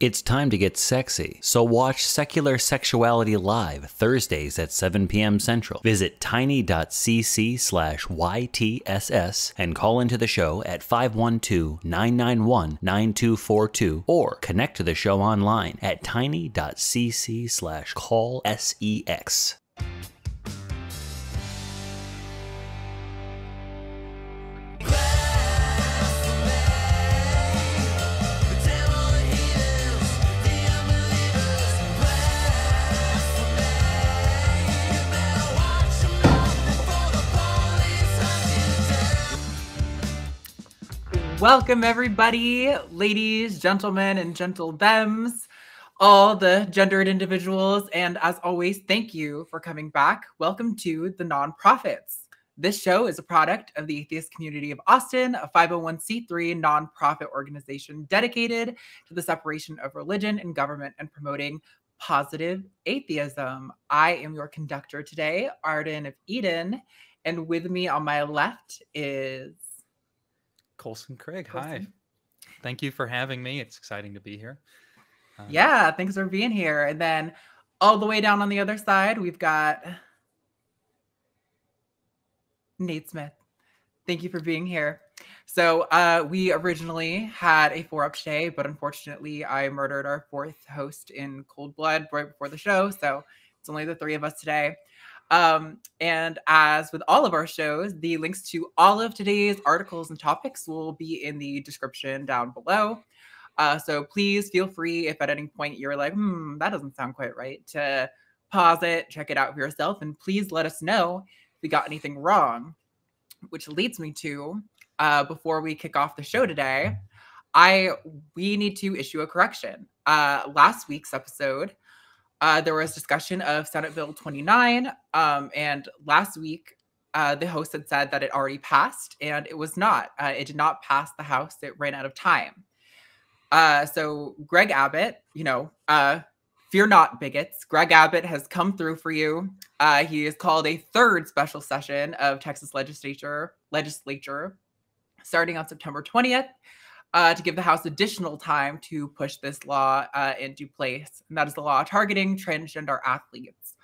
It's time to get sexy, so watch Secular Sexuality Live Thursdays at 7 p.m. Central. Visit tiny.cc/YTSS and call into the show at 512-991-9242 or connect to the show online at tiny.cc/callsex. Welcome, everybody, ladies, gentlemen, and gentle thems, all the gendered individuals. And as always, thank you for coming back. Welcome to The Nonprofits. This show is a product of the Atheist Community of Austin, a 501c3 nonprofit organization dedicated to the separation of religion and government and promoting positive atheism. I am your conductor today, Arden of Eden, and with me on my left is Colson Craig. Hi. Thank you for having me. It's exciting to be here. Yeah, thanks for being here. And then all the way down on the other side, we've got Nate Smith. Thank you for being here. So we originally had a 4-up today, but unfortunately I murdered our 4th host in cold blood right before the show. So it's only the 3 of us today. And as with all of our shows, the links to all of today's articles and topics will be in the description down below. So please feel free, if at any point you're like, that doesn't sound quite right, to pause it, check it out for yourself, and please let us know if we got anything wrong. Which leads me to, before we kick off the show today, we need to issue a correction. Last week's episode, there was discussion of Senate Bill 29, and last week, the host had said that it already passed, and it was not. It did not pass the House. It ran out of time. So Greg Abbott, fear not, bigots. Greg Abbott has come through for you. He has called a 3rd special session of Texas legislature starting on September 20th. To give the House additional time to push this law into place. And that is the law targeting transgender athletes.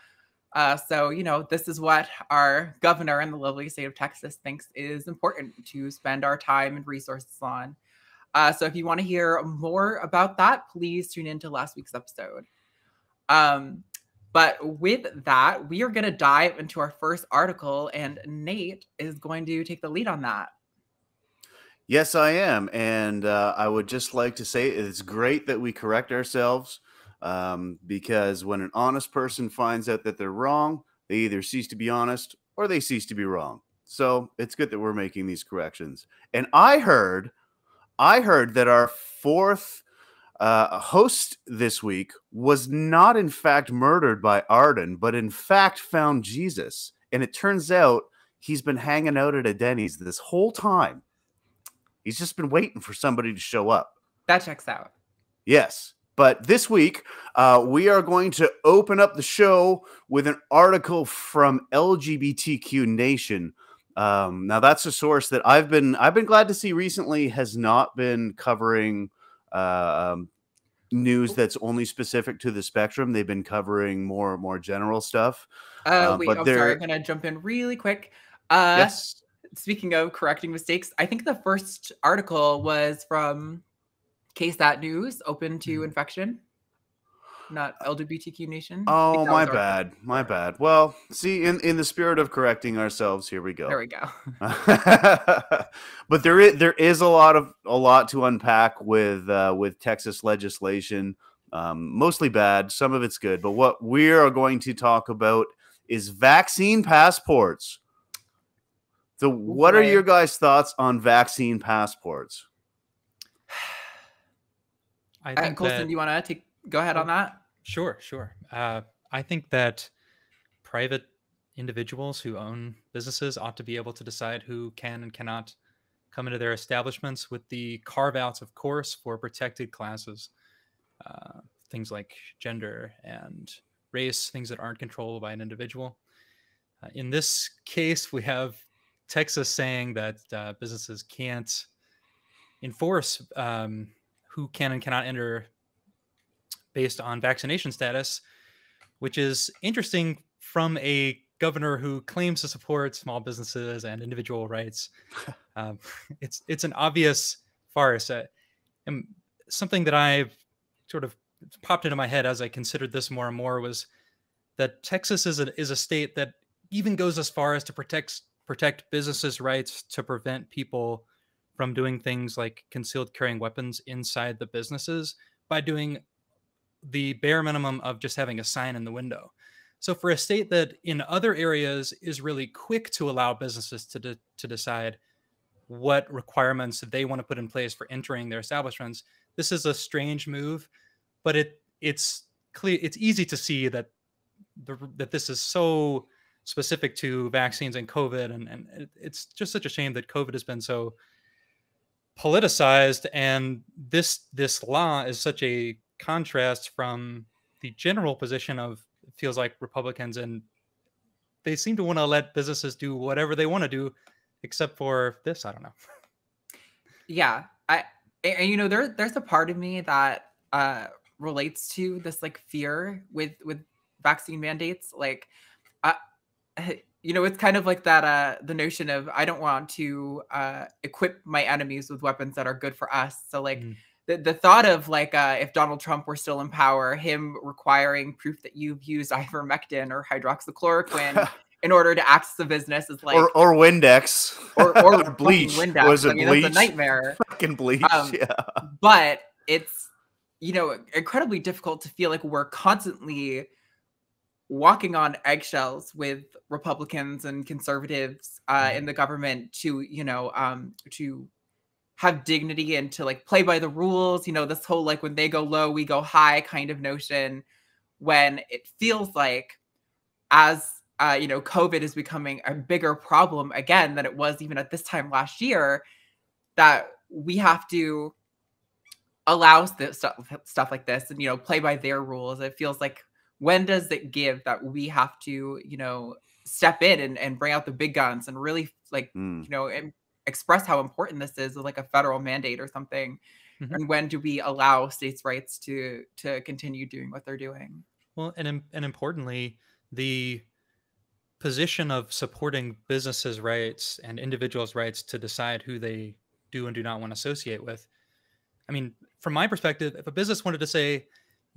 So, this is what our governor in the lovely state of Texas thinks is important to spend our time and resources on. So if you want to hear more about that, please tune into last week's episode. But with that, we are going to dive into our first article, and Nate is going to take the lead on that. Yes, I am. And I would just like to say it's great that we correct ourselves because when an honest person finds out that they're wrong, they either cease to be honest or they cease to be wrong. So it's good that we're making these corrections. And I heard that our 4th host this week was not in fact murdered by Arden, but in fact found Jesus. And it turns out he's been hanging out at a Denny's this whole time. He's just been waiting for somebody to show up. That checks out. Yes. But this week, we are going to open up the show with an article from LGBTQ Nation. Now, that's a source that I've been glad to see recently has not been covering news that's only specific to the spectrum. They've been covering more general stuff. Wait, I'm sorry. I'm going to jump in really quick. Yes. Speaking of correcting mistakes, I think the first article was from KSAT News, open to infection, not LGBTQ Nation. Oh, my bad. My bad. Well, see, in the spirit of correcting ourselves, here we go. There we go. But there is a lot to unpack with Texas legislation, mostly bad. Some of it's good. But what we are going to talk about is vaccine passports. So what are your guys' thoughts on vaccine passports? I think Colson, do you want to go ahead on that? Sure. I think that private individuals who own businesses ought to be able to decide who can and cannot come into their establishments, with the carve-outs, of course, for protected classes, things like gender and race, things that aren't controlled by an individual. In this case, we have Texas saying that businesses can't enforce who can and cannot enter based on vaccination status, which is interesting from a governor who claims to support small businesses and individual rights. It's an obvious farce. And something that I've sort of popped into my head as I considered this more and more was that Texas is a state that even goes as far as to protect businesses' rights to prevent people from doing things like concealed carrying weapons inside the businesses by doing the bare minimum of just having a sign in the window. So for a state that in other areas is really quick to allow businesses to decide what requirements they want to put in place for entering their establishments, this is a strange move, but it's clear, it's easy to see that that this is so specific to vaccines and COVID, and it's just such a shame that COVID has been so politicized, and this law is such a contrast from the general position of, it feels like, Republicans, and they seem to want to let businesses do whatever they want to do, except for this. I don't know. Yeah, and there's a part of me that relates to this like fear with vaccine mandates. Like, it's kind of like that the notion of, I don't want to equip my enemies with weapons that are good for us. So like the thought of like if Donald Trump were still in power, him requiring proof that you've used ivermectin or hydroxychloroquine in order to access the business is like, or Windex or bleach. Windex. Was it bleach? That's a nightmare. Fucking bleach. Yeah. But it's incredibly difficult to feel like we're constantly walking on eggshells with Republicans and conservatives in the government to to have dignity and to like play by the rules. This whole like when they go low, we go high kind of notion, when it feels like as COVID is becoming a bigger problem again than it was even at this time last year, that we have to allow stuff like this and, play by their rules. It feels like, when does it give that we have to, step in and bring out the big guns and really like, express how important this is, like a federal mandate or something? And when do we allow states' rights to continue doing what they're doing? Well, and importantly, the position of supporting businesses' rights and individuals' rights to decide who they do and do not want to associate with. I mean, from my perspective, if a business wanted to say,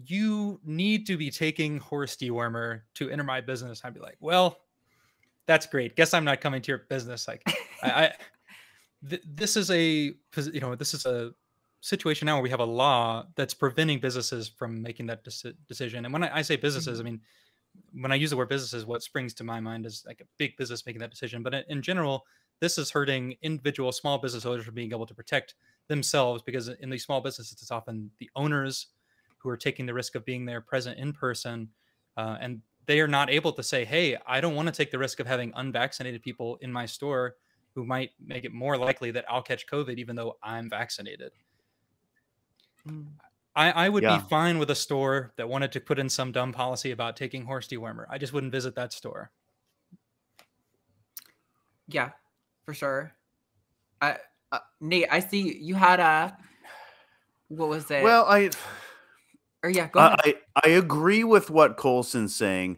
you need to be taking horse dewormer to enter my business, I'd be like, well, that's great. Guess I'm not coming to your business. Like, this is a situation now where we have a law that's preventing businesses from making that decision. And when I say businesses, I mean, when I use the word businesses, what springs to my mind is like a big business making that decision. But in general, this is hurting individual small business owners from being able to protect themselves, because in these small businesses, it's often the owners who are taking the risk of being there present in person. And they are not able to say, hey, I don't want to take the risk of having unvaccinated people in my store who might make it more likely that I'll catch COVID, even though I'm vaccinated. I would be fine with a store that wanted to put in some dumb policy about taking horse dewormer. I just wouldn't visit that store. Yeah, for sure. Nate, I see you had what was it? Well, go ahead. I agree with what Colson's saying.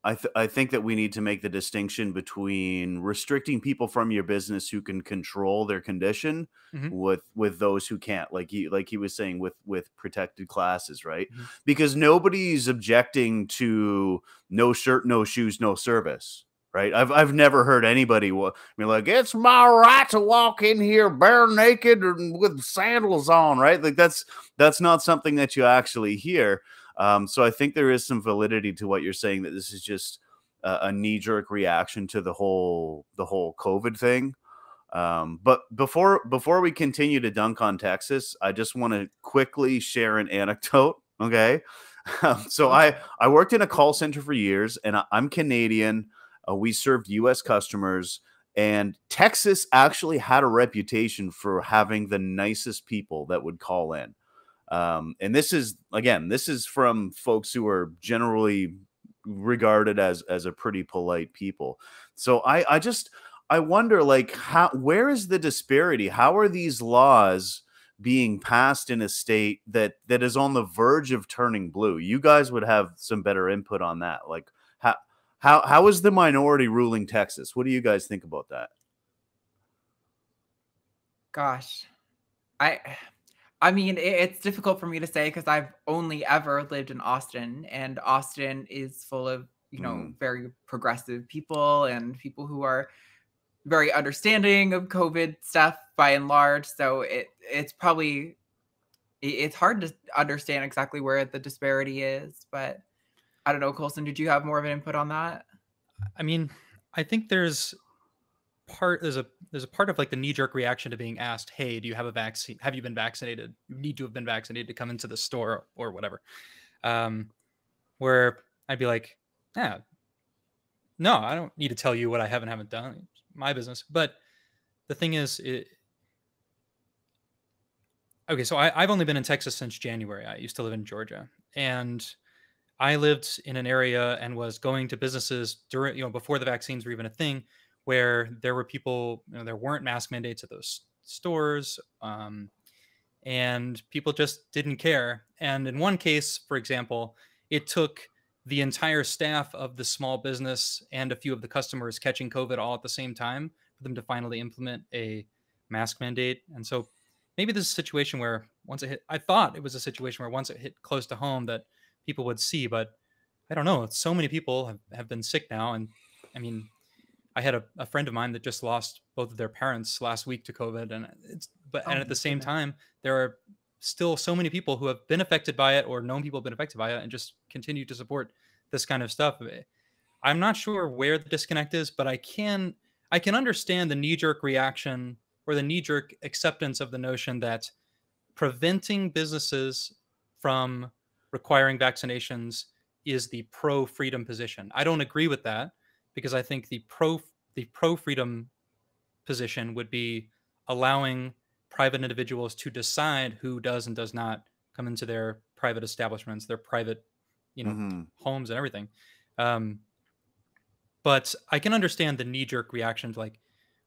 I think that we need to make the distinction between restricting people from your business who can control their condition with those who can't, like he was saying with protected classes, right? Because nobody's objecting to no shirt, no shoes, no service, right? I've never heard anybody be like, it's my right to walk in here bare naked and with sandals on, right? Like that's not something that you actually hear. So I think there is some validity to what you're saying, that this is just a knee-jerk reaction to the whole COVID thing. But before we continue to dunk on Texas, I just want to quickly share an anecdote. Okay. So I worked in a call center for years, and I'm Canadian. We served U.S. customers, and Texas actually had a reputation for having the nicest people that would call in. And this is from folks who are generally regarded as a pretty polite people. So I wonder, like, where is the disparity? How are these laws being passed in a state that is on the verge of turning blue. You guys would have some better input on that. Like, how is the minority ruling Texas? What do you guys think about that? Gosh, I mean, it's difficult for me to say because I've only ever lived in Austin, and Austin is full of, very progressive people and people who are very understanding of COVID stuff by and large. So it's probably, it's hard to understand exactly where the disparity is, but I don't know. Colson, did you have more of an input on that? I mean, I think there's a part of like the knee-jerk reaction to being asked, hey, do you have a vaccine? Have you been vaccinated? You need to have been vaccinated to come into the store or whatever. Where I'd be like, yeah, no, I don't need to tell you what I haven't done. It's my business. But the thing is, okay, so I've only been in Texas since January. I used to live in Georgia, and I lived in an area and was going to businesses during, before the vaccines were even a thing, where there were people, there weren't mask mandates at those stores, and people just didn't care. And in one case, for example, it took the entire staff of the small business and a few of the customers catching COVID all at the same time for them to finally implement a mask mandate. And so maybe this is a situation where I thought it was a situation where once it hit close to home that people would see, but I don't know. So many people have been sick now. And I mean, I had a friend of mine that just lost both of their parents last week to COVID. And and at the same time, there are still so many people who have been affected by it or known people have been affected by it and just continue to support this kind of stuff. I'm not sure where the disconnect is, but I can understand the knee-jerk reaction or the knee-jerk acceptance of the notion that preventing businesses from requiring vaccinations is the pro-freedom position. I don't agree with that, because I think the pro-freedom position would be allowing private individuals to decide who does and does not come into their private establishments, their private, homes and everything. But I can understand the knee-jerk reaction to like,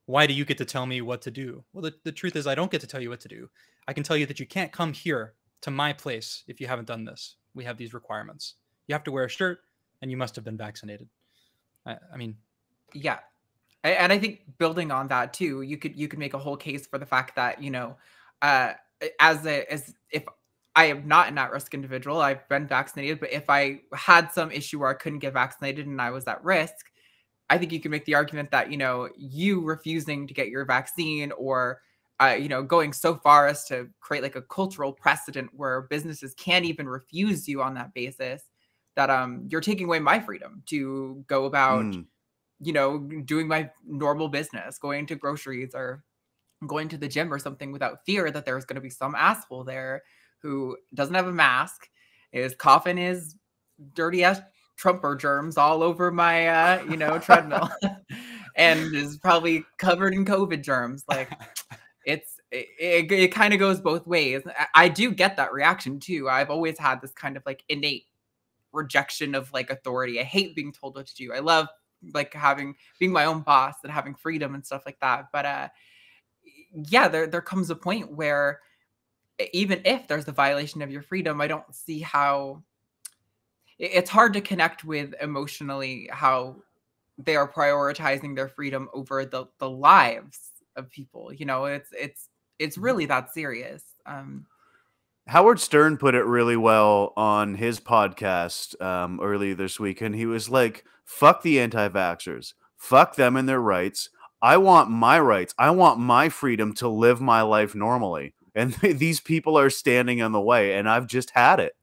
why do you get to tell me what to do? Well, the truth is I don't get to tell you what to do. I can tell you that you can't come here to my place if you haven't done this. We have these requirements. You have to wear a shirt and you must have been vaccinated. I mean, yeah. And I think building on that too, you could make a whole case for the fact that, as if I am not an at-risk individual, I've been vaccinated, but if I had some issue where I couldn't get vaccinated and I was at risk, I think you can make the argument that, you refusing to get your vaccine or, going so far as to create like a cultural precedent where businesses can't even refuse you on that basis, that you're taking away my freedom to go about, doing my normal business, going to groceries or going to the gym or something without fear that there's going to be some asshole there who doesn't have a mask, is coughing his dirty ass Trumper germs all over my, treadmill and is probably covered in COVID germs. Like it kind of goes both ways. I do get that reaction too. I've always had this kind of like innate rejection of like authority. I hate being told what to do. I love like being my own boss and having freedom and stuff like that. But yeah, there comes a point where even if there's a violation of your freedom, I don't see how it's hard to connect with emotionally how they are prioritizing their freedom over the lives of people. It's really that serious. Howard Stern put it really well on his podcast earlier this week, and he was like, fuck the anti-vaxxers. Fuck them and their rights. I want my rights. I want my freedom to live my life normally. And these people are standing in the way, and I've just had it.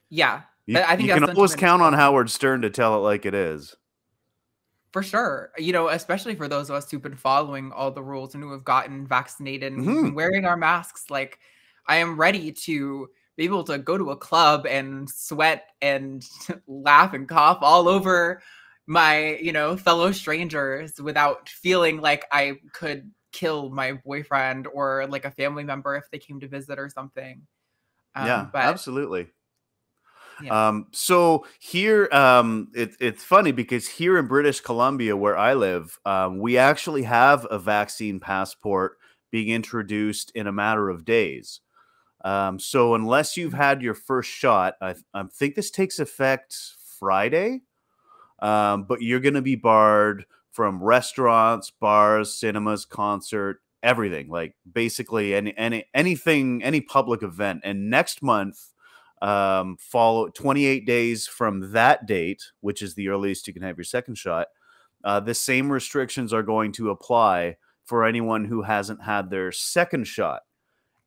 Yeah. I think you can always count on Howard Stern to tell it like it is. For sure. Especially for those of us who've been following all the rules and who have gotten vaccinated and been wearing our masks. Like, I am ready to be able to go to a club and sweat and laugh and cough all over my, fellow strangers without feeling like I could kill my boyfriend or like a family member if they came to visit or something. Yeah, absolutely. Yeah. So here, it's funny because here in British Columbia, where I live, we actually have a vaccine passport being introduced in a matter of days. So unless you've had your first shot, I think this takes effect Friday, but you're going to be barred from restaurants, bars, cinemas, concert, everything, like basically any public event. And next month, follow 28 days from that date, which is the earliest you can have your second shot. The same restrictions are going to apply for anyone who hasn't had their second shot.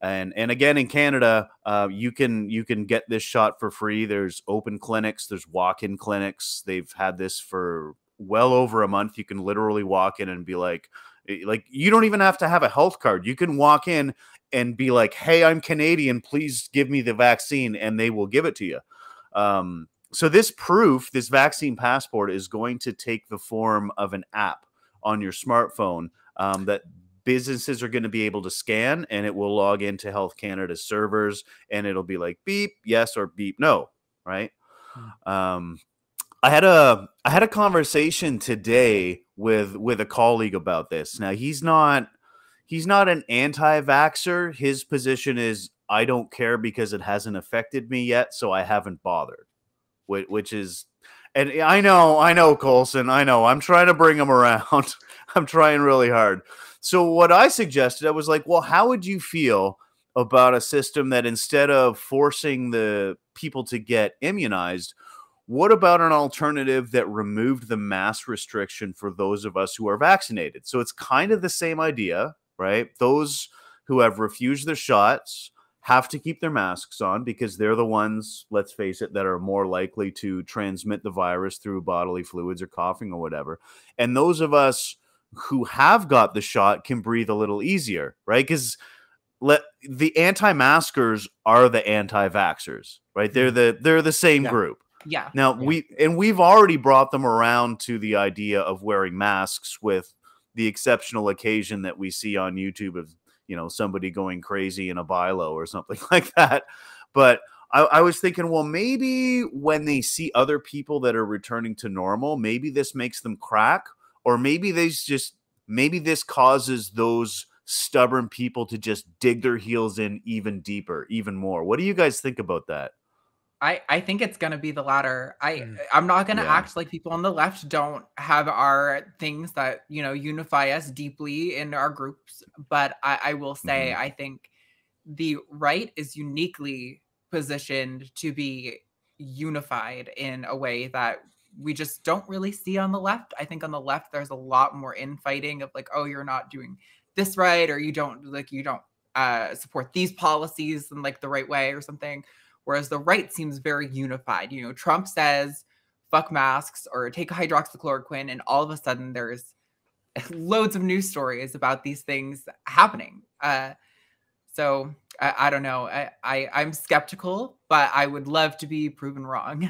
And again, in Canada, you can get this shot for free. There's open clinics, there's walk-in clinics. They've had this for well over a month. You can literally walk in and be like you don't even have to have a health card. You can walk in and be like, "Hey, I'm Canadian. Please give me the vaccine," and they will give it to you. So this vaccine passport, is going to take the form of an app on your smartphone that businesses are going to be able to scan, and it will log into Health Canada's servers, and it'll be like beep yes or beep no, right? I had a conversation today with a colleague about this. Now he's not an anti-vaxxer. His position is, I don't care because it hasn't affected me yet, so I haven't bothered. Which is, and I know Colson, I know I'm trying to bring him around. I'm trying really hard. So what I suggested, I was like, well, how would you feel about a system that instead of forcing the people to get immunized, what about an alternative that removed the mask restriction for those of us who are vaccinated? So it's kind of the same idea, right? Those who have refused their shots have to keep their masks on because they're the ones, let's face it, that are more likely to transmit the virus through bodily fluids or coughing or whatever. And those of us who have got the shot can breathe a little easier, right? Because the anti-maskers are the anti-vaxxers, right? They're the same group. Yeah. Now we've already brought them around to the idea of wearing masks, with the exceptional occasion that we see on YouTube of, somebody going crazy in a bilo or something like that. But I was thinking, well, maybe when they see other people that are returning to normal, maybe this makes them crack, or maybe this causes those stubborn people to just dig their heels in even deeper, even more. What do you guys think about that? I think it's going to be the latter. I'm not going to act like people on the left don't have our things that, unify us deeply in our groups. But I will say, I think the right is uniquely positioned to be unified in a way that we just don't really see on the left. I think on the left, there's a lot more infighting of like, oh, you're not doing this right, or you don't support these policies in like the right way or something. Whereas the right seems very unified. Trump says, fuck masks or take hydroxychloroquine, and all of a sudden there's loads of news stories about these things happening. So I don't know. I'm skeptical, but I would love to be proven wrong.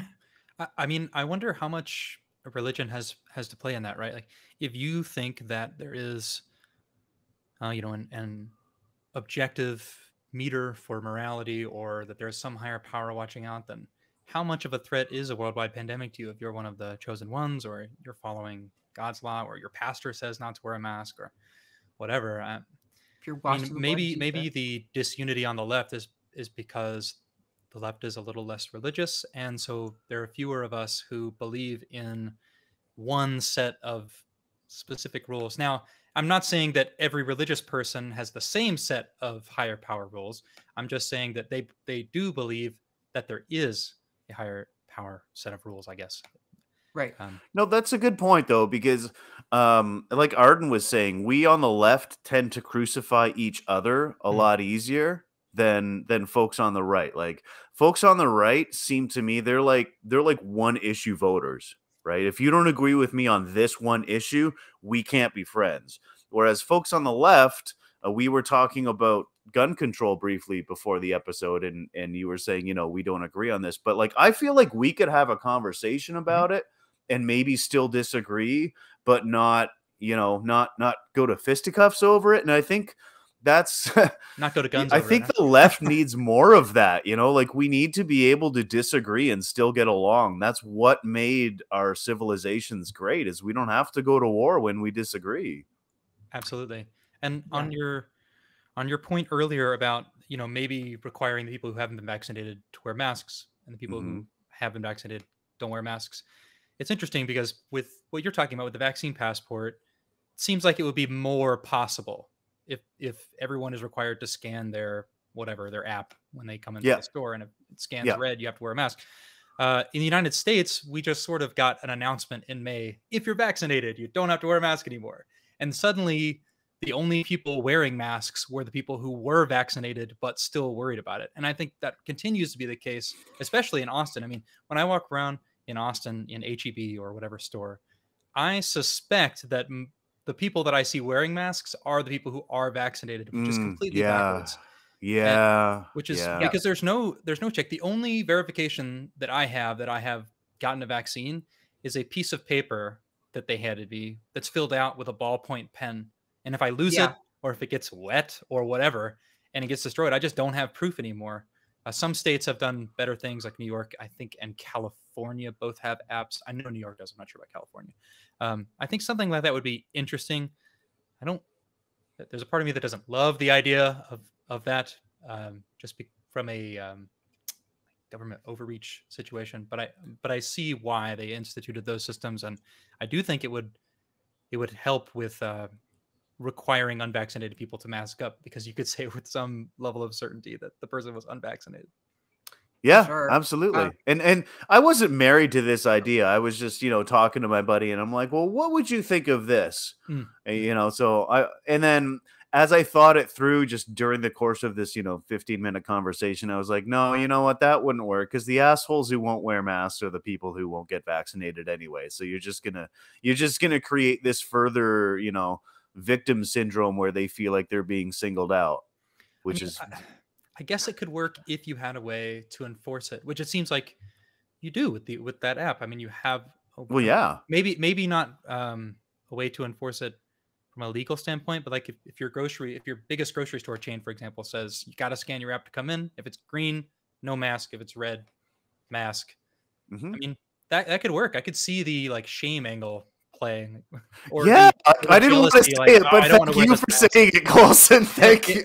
I mean, I wonder how much religion has to play in that, right? Like, if you think that there is, an objective meter for morality, or that there's some higher power watching out, then how much of a threat is a worldwide pandemic to you if you're one of the chosen ones, or you're following God's law, or your pastor says not to wear a mask, or whatever? If you're watching, maybe the disunity on the left is because the left is a little less religious, and so there are fewer of us who believe in one set of specific rules. Now, I'm not saying that every religious person has the same set of higher power rules. I'm just saying that they do believe that there is a higher power set of rules, I guess. Right. No, that's a good point, though, because like Arden was saying, we on the left tend to crucify each other a lot easier than folks on the right. Like, folks on the right seem to me, they're like one issue voters. Right? If you don't agree with me on this one issue, we can't be friends. Whereas folks on the left, we were talking about gun control briefly before the episode, and you were saying, we don't agree on this. But like, I feel like we could have a conversation about it and maybe still disagree, but not go to fisticuffs over it. And I think that's not go to guns. I think the left needs more of that. Like, we need to be able to disagree and still get along. That's what made our civilizations great, is we don't have to go to war when we disagree. Absolutely. And on your on your point earlier about, maybe requiring the people who haven't been vaccinated to wear masks, and the people who have been vaccinated don't wear masks. It's interesting because with what you're talking about with the vaccine passport, it seems like it would be more possible if everyone is required to scan their app when they come into the store, and if it scans red, you have to wear a mask. In the United States, we just sort of got an announcement in May: if you're vaccinated, you don't have to wear a mask anymore. And suddenly, the only people wearing masks were the people who were vaccinated but still worried about it. And I think that continues to be the case, especially in Austin. I mean, when I walk around in Austin in HEB or whatever store, I suspect that the people that I see wearing masks are the people who are vaccinated, which is completely backwards. Which is because there's no check. The only verification that I have gotten a vaccine is a piece of paper that they handed me that's filled out with a ballpoint pen. And if I lose it, or if it gets wet or whatever, and it gets destroyed, I just don't have proof anymore. Some states have done better things, like New York, I think, and California both have apps. I know New York does. I'm not sure about California. I think something like that would be interesting. There's a part of me that doesn't love the idea of that, from a government overreach situation. But I see why they instituted those systems, and I do think it would help with requiring unvaccinated people to mask up, because you could say with some level of certainty that the person was unvaccinated. Yeah, Sure. absolutely. And I wasn't married to this idea. I was just, talking to my buddy, and I'm like, well, what would you think of this? And then as I thought it through just during the course of this, 15-minute conversation, I was like, no, you know what? That wouldn't work, because the assholes who won't wear masks are the people who won't get vaccinated anyway. So you're just gonna create this further, victim syndrome where they feel like they're being singled out, which I guess it could work if you had a way to enforce it, which it seems like you do with that app. I mean, you have maybe not a way to enforce it from a legal standpoint, but like if your biggest grocery store chain, for example, says you got to scan your app to come in. If it's green, no mask. If it's red, mask. I mean, that could work. I could see the shame angle playing. Or I didn't want to say it, but thank you for saying it, Colson. Thank you.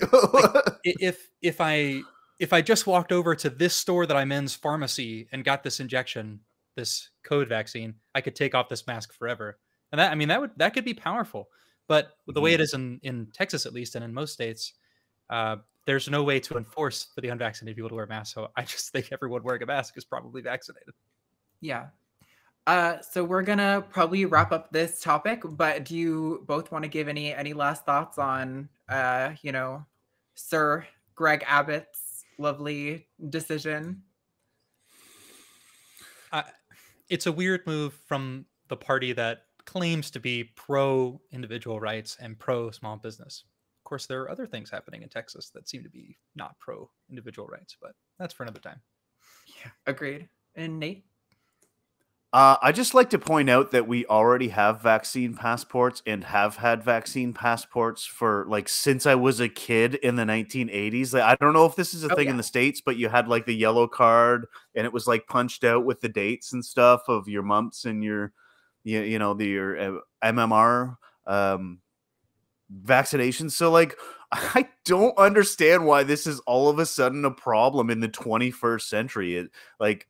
If I just walked over to this store that I'm in's pharmacy and got this injection, this COVID vaccine, I could take off this mask forever. And that could be powerful. But the way it is in Texas, at least, and in most states, there's no way to enforce for the unvaccinated people to wear masks. So I just think everyone wearing a mask is probably vaccinated. Yeah. So we're gonna probably wrap up this topic, but do you both want to give any last thoughts on Sir Greg Abbott's lovely decision? It's a weird move from the party that claims to be pro individual rights and pro small business. Of course, there are other things happening in Texas that seem to be not pro individual rights, but that's for another time. Yeah, agreed. And Nate? I just like to point out that we already have vaccine passports and have had vaccine passports for since I was a kid in the 1980s. I don't know if this is a thing in the States, but you had the yellow card, and it was punched out with the dates and stuff of your mumps and your your MMR vaccinations. So I don't understand why this is all of a sudden a problem in the 21st century.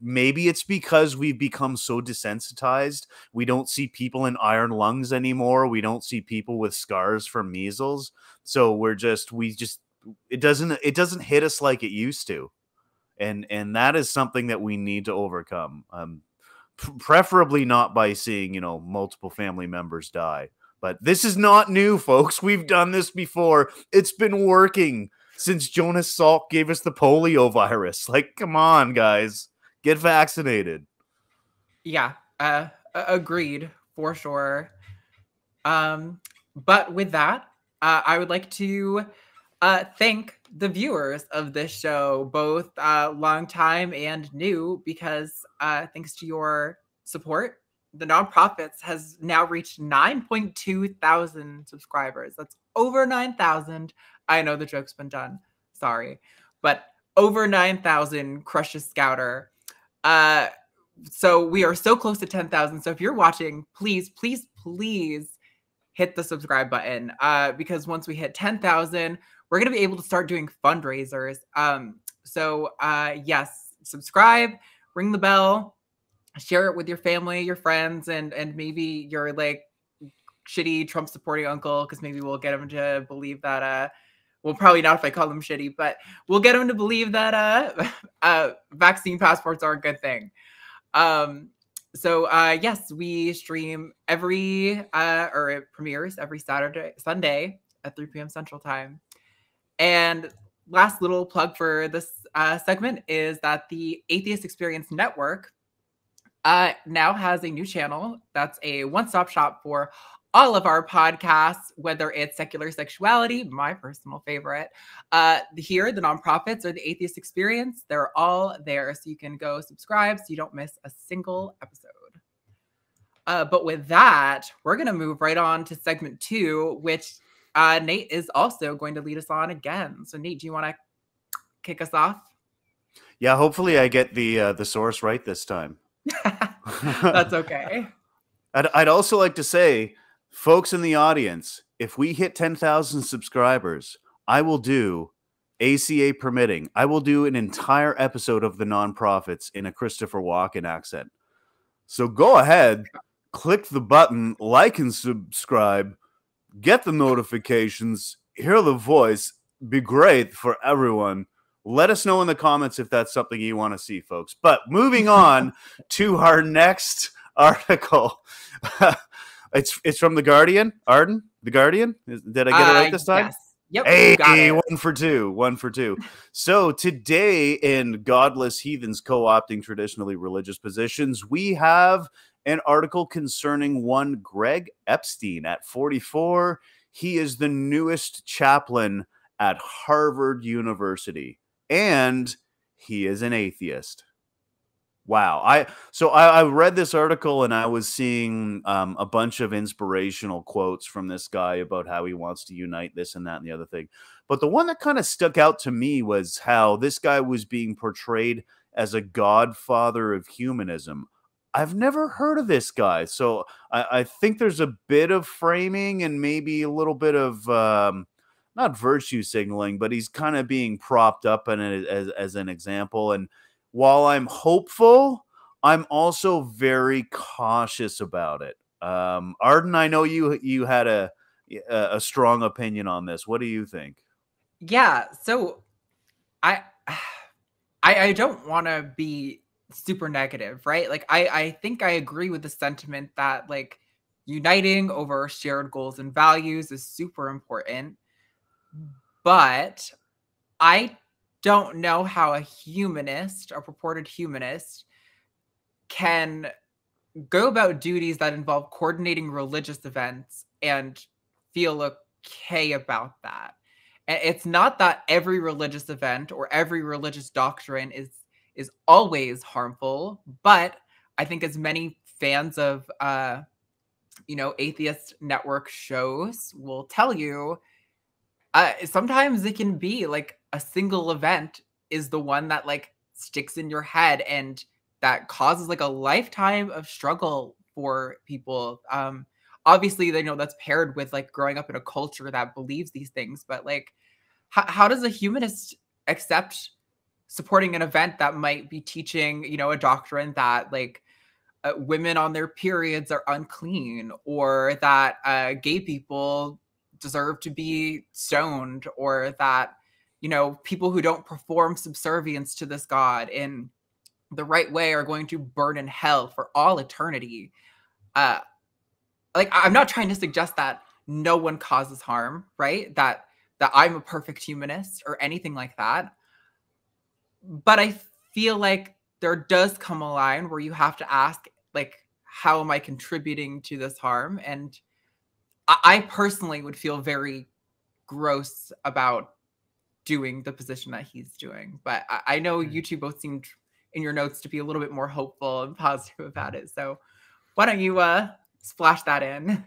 Maybe it's because we've become so desensitized. We don't see people in iron lungs anymore. We don't see people with scars from measles. So it doesn't hit us like it used to. And that is something that we need to overcome. Preferably not by seeing, multiple family members die. But this is not new, folks. We've done this before. It's been working since Jonas Salk gave us the polio virus. Come on, guys. Get vaccinated. Yeah, agreed, for sure. But with that, I would like to thank the viewers of this show, both long time and new, because thanks to your support, the Nonprofits has now reached 9.2 thousand subscribers. That's over 9,000. I know the joke's been done. Sorry. But over 9,000 crushes Scouter. So we are so close to 10,000. So if you're watching, please, please, please hit the subscribe button. Because once we hit 10,000, we're going to be able to start doing fundraisers. So yes, subscribe, ring the bell, share it with your family, your friends, and maybe your like shitty Trump supporting uncle, because maybe we'll get him to believe that well, probably not if I call them shitty, but we'll get him to believe that vaccine passports are a good thing. So yes, we stream or it premieres every Sunday at 3 p.m. Central Time. And last little plug for this segment is that the Atheist Experience Network now has a new channel that's a one-stop shop for all of our podcasts, whether it's Secular Sexuality, my personal favorite, here, the nonprofits, or the Atheist Experience. They're all there, so you can go subscribe so you don't miss a single episode. But with that, we're going to move right on to segment 2, which Nate is also going to lead us on again. So Nate, do you want to kick us off? Yeah, hopefully I get the source right this time. That's okay. I'd also like to say, folks in the audience, if we hit 10,000 subscribers, I will do, ACA permitting, I will do an entire episode of the nonprofits in a Christopher Walken accent. So go ahead, click the button, like and subscribe, get the notifications, hear the voice, be great for everyone. Let us know in the comments if that's something you want to see, folks. But moving on to our next article. It's from The Guardian. Arden, The Guardian? Did I get it right this time? Yes. Yep. Hey, got it. 1 for 2. 1 for 2. So today in Godless Heathens Co-opting Traditionally Religious Positions, we have an article concerning one Greg Epstein at 44. He is the newest chaplain at Harvard University, and he is an atheist. Wow. I read this article and I was seeing a bunch of inspirational quotes from this guy about how he wants to unite this and that and the other thing. But the one that kind of stuck out to me was how this guy was being portrayed as a godfather of humanism. I've never heard of this guy. So I think there's a bit of framing and maybe a little bit of not virtue signaling, but he's kind of being propped up in it as an example. And while I'm hopeful, I'm also very cautious about it. Arden, I know you had a strong opinion on this. What do you think? Yeah, so I don't want to be super negative, right? Like I think I agree with the sentiment that like uniting over shared goals and values is super important. But I don't know how a humanist, a purported humanist, can go about duties that involve coordinating religious events and feel okay about that. And it's not that every religious event or every religious doctrine is always harmful, but I think as many fans of atheist network shows will tell you, sometimes it can be like a single event is the one that like sticks in your head and that causes like a lifetime of struggle for people. Obviously, they know that's paired with like growing up in a culture that believes these things, but like, how does a humanist accept supporting an event that might be teaching, a doctrine that like women on their periods are unclean, or that gay people deserve to be stoned, or that people who don't perform subservience to this god in the right way are going to burn in hell for all eternity? Like, I'm not trying to suggest that no one causes harm, right? That I'm a perfect humanist or anything like that. But I feel like there does come a line where you have to ask, like, how am I contributing to this harm? And I personally would feel very gross about doing the position that he's doing. But I know you two both seemed in your notes to be a little bit more hopeful and positive about it. So why don't you splash that in?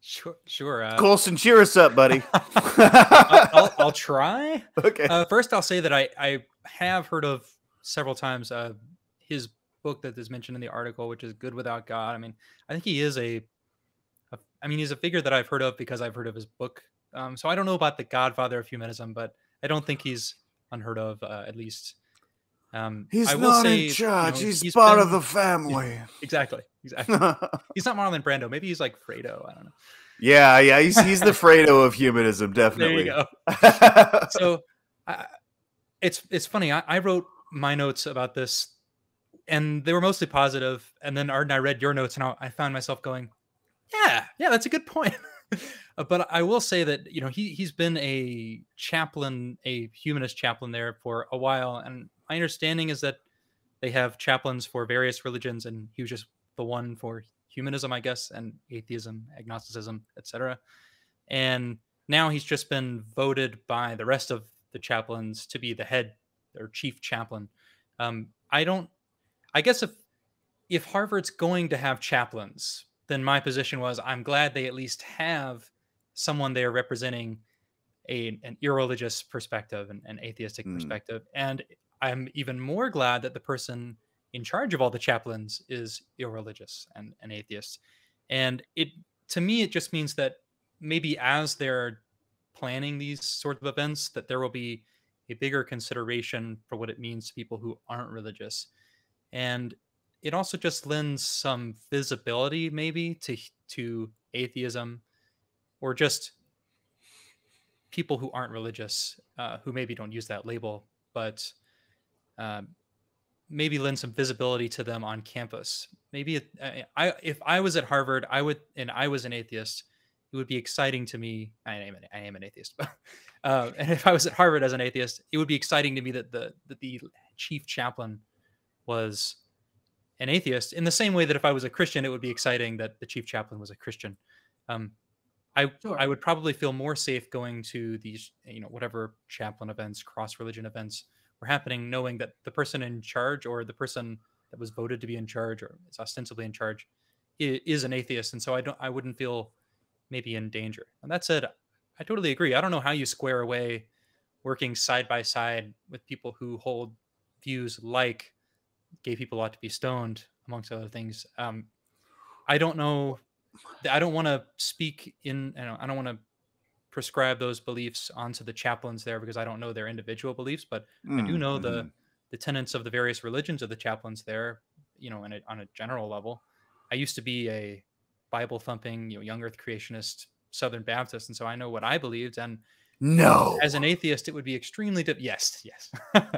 Sure. Colson, cheer us up, buddy. I'll try. Okay. First, I'll say that I have heard of several times his book that is mentioned in the article, which is Good Without God. I mean, I think he is he's a figure that I've heard of because I've heard of his book So I don't know about the godfather of humanism, but I don't think he's unheard of, at least. He's I will not say, in charge. he's He's part of been- the family. Exactly. He's not Marlon Brando. Maybe he's like Fredo. I don't know. Yeah. He's the Fredo of humanism, definitely. There you go. So it's funny. I wrote my notes about this, and they were mostly positive. And then Arden, I read your notes, and I found myself going, yeah, that's a good point. But I will say that he's been a chaplain, a humanist chaplain there for a while, and my understanding is that they have chaplains for various religions, and he was just the one for humanism, I guess, and atheism, agnosticism, etc. And now he's just been voted by the rest of the chaplains to be the head or chief chaplain. I guess if Harvard's going to have chaplains, then my position was I'm glad they at least have someone there representing an irreligious perspective and an atheistic perspective. And I'm even more glad that the person in charge of all the chaplains is irreligious and an atheist. And to me, it just means that maybe as they're planning these sort of events, that there will be a bigger consideration for what it means to people who aren't religious. And it also just lends some visibility maybe to atheism, or just people who aren't religious, who maybe don't use that label, but maybe lend some visibility to them on campus. Maybe if I was at Harvard, and I was an atheist, it would be exciting to me. I am an atheist, but and if I was at Harvard as an atheist, it would be exciting to me that the chief chaplain was an atheist, in the same way that if I was a Christian, it would be exciting that the chief chaplain was a Christian. I would probably feel more safe going to these, whatever chaplain events, cross-religion events were happening, knowing that the person in charge, or the person that was voted to be in charge, or is ostensibly in charge, is an atheist. And so I wouldn't feel maybe in danger. And that said, I totally agree. I don't know how you square away working side by side with people who hold views like gay people ought to be stoned, amongst other things. I don't know. I don't want to speak in, I don't want to prescribe those beliefs onto the chaplains there, because I don't know their individual beliefs, but I do know the tenets of the various religions of the chaplains there, on a general level. I used to be a Bible thumping, young earth creationist Southern Baptist. And so I know what I believed. And no, as an atheist, it would be extremely yes.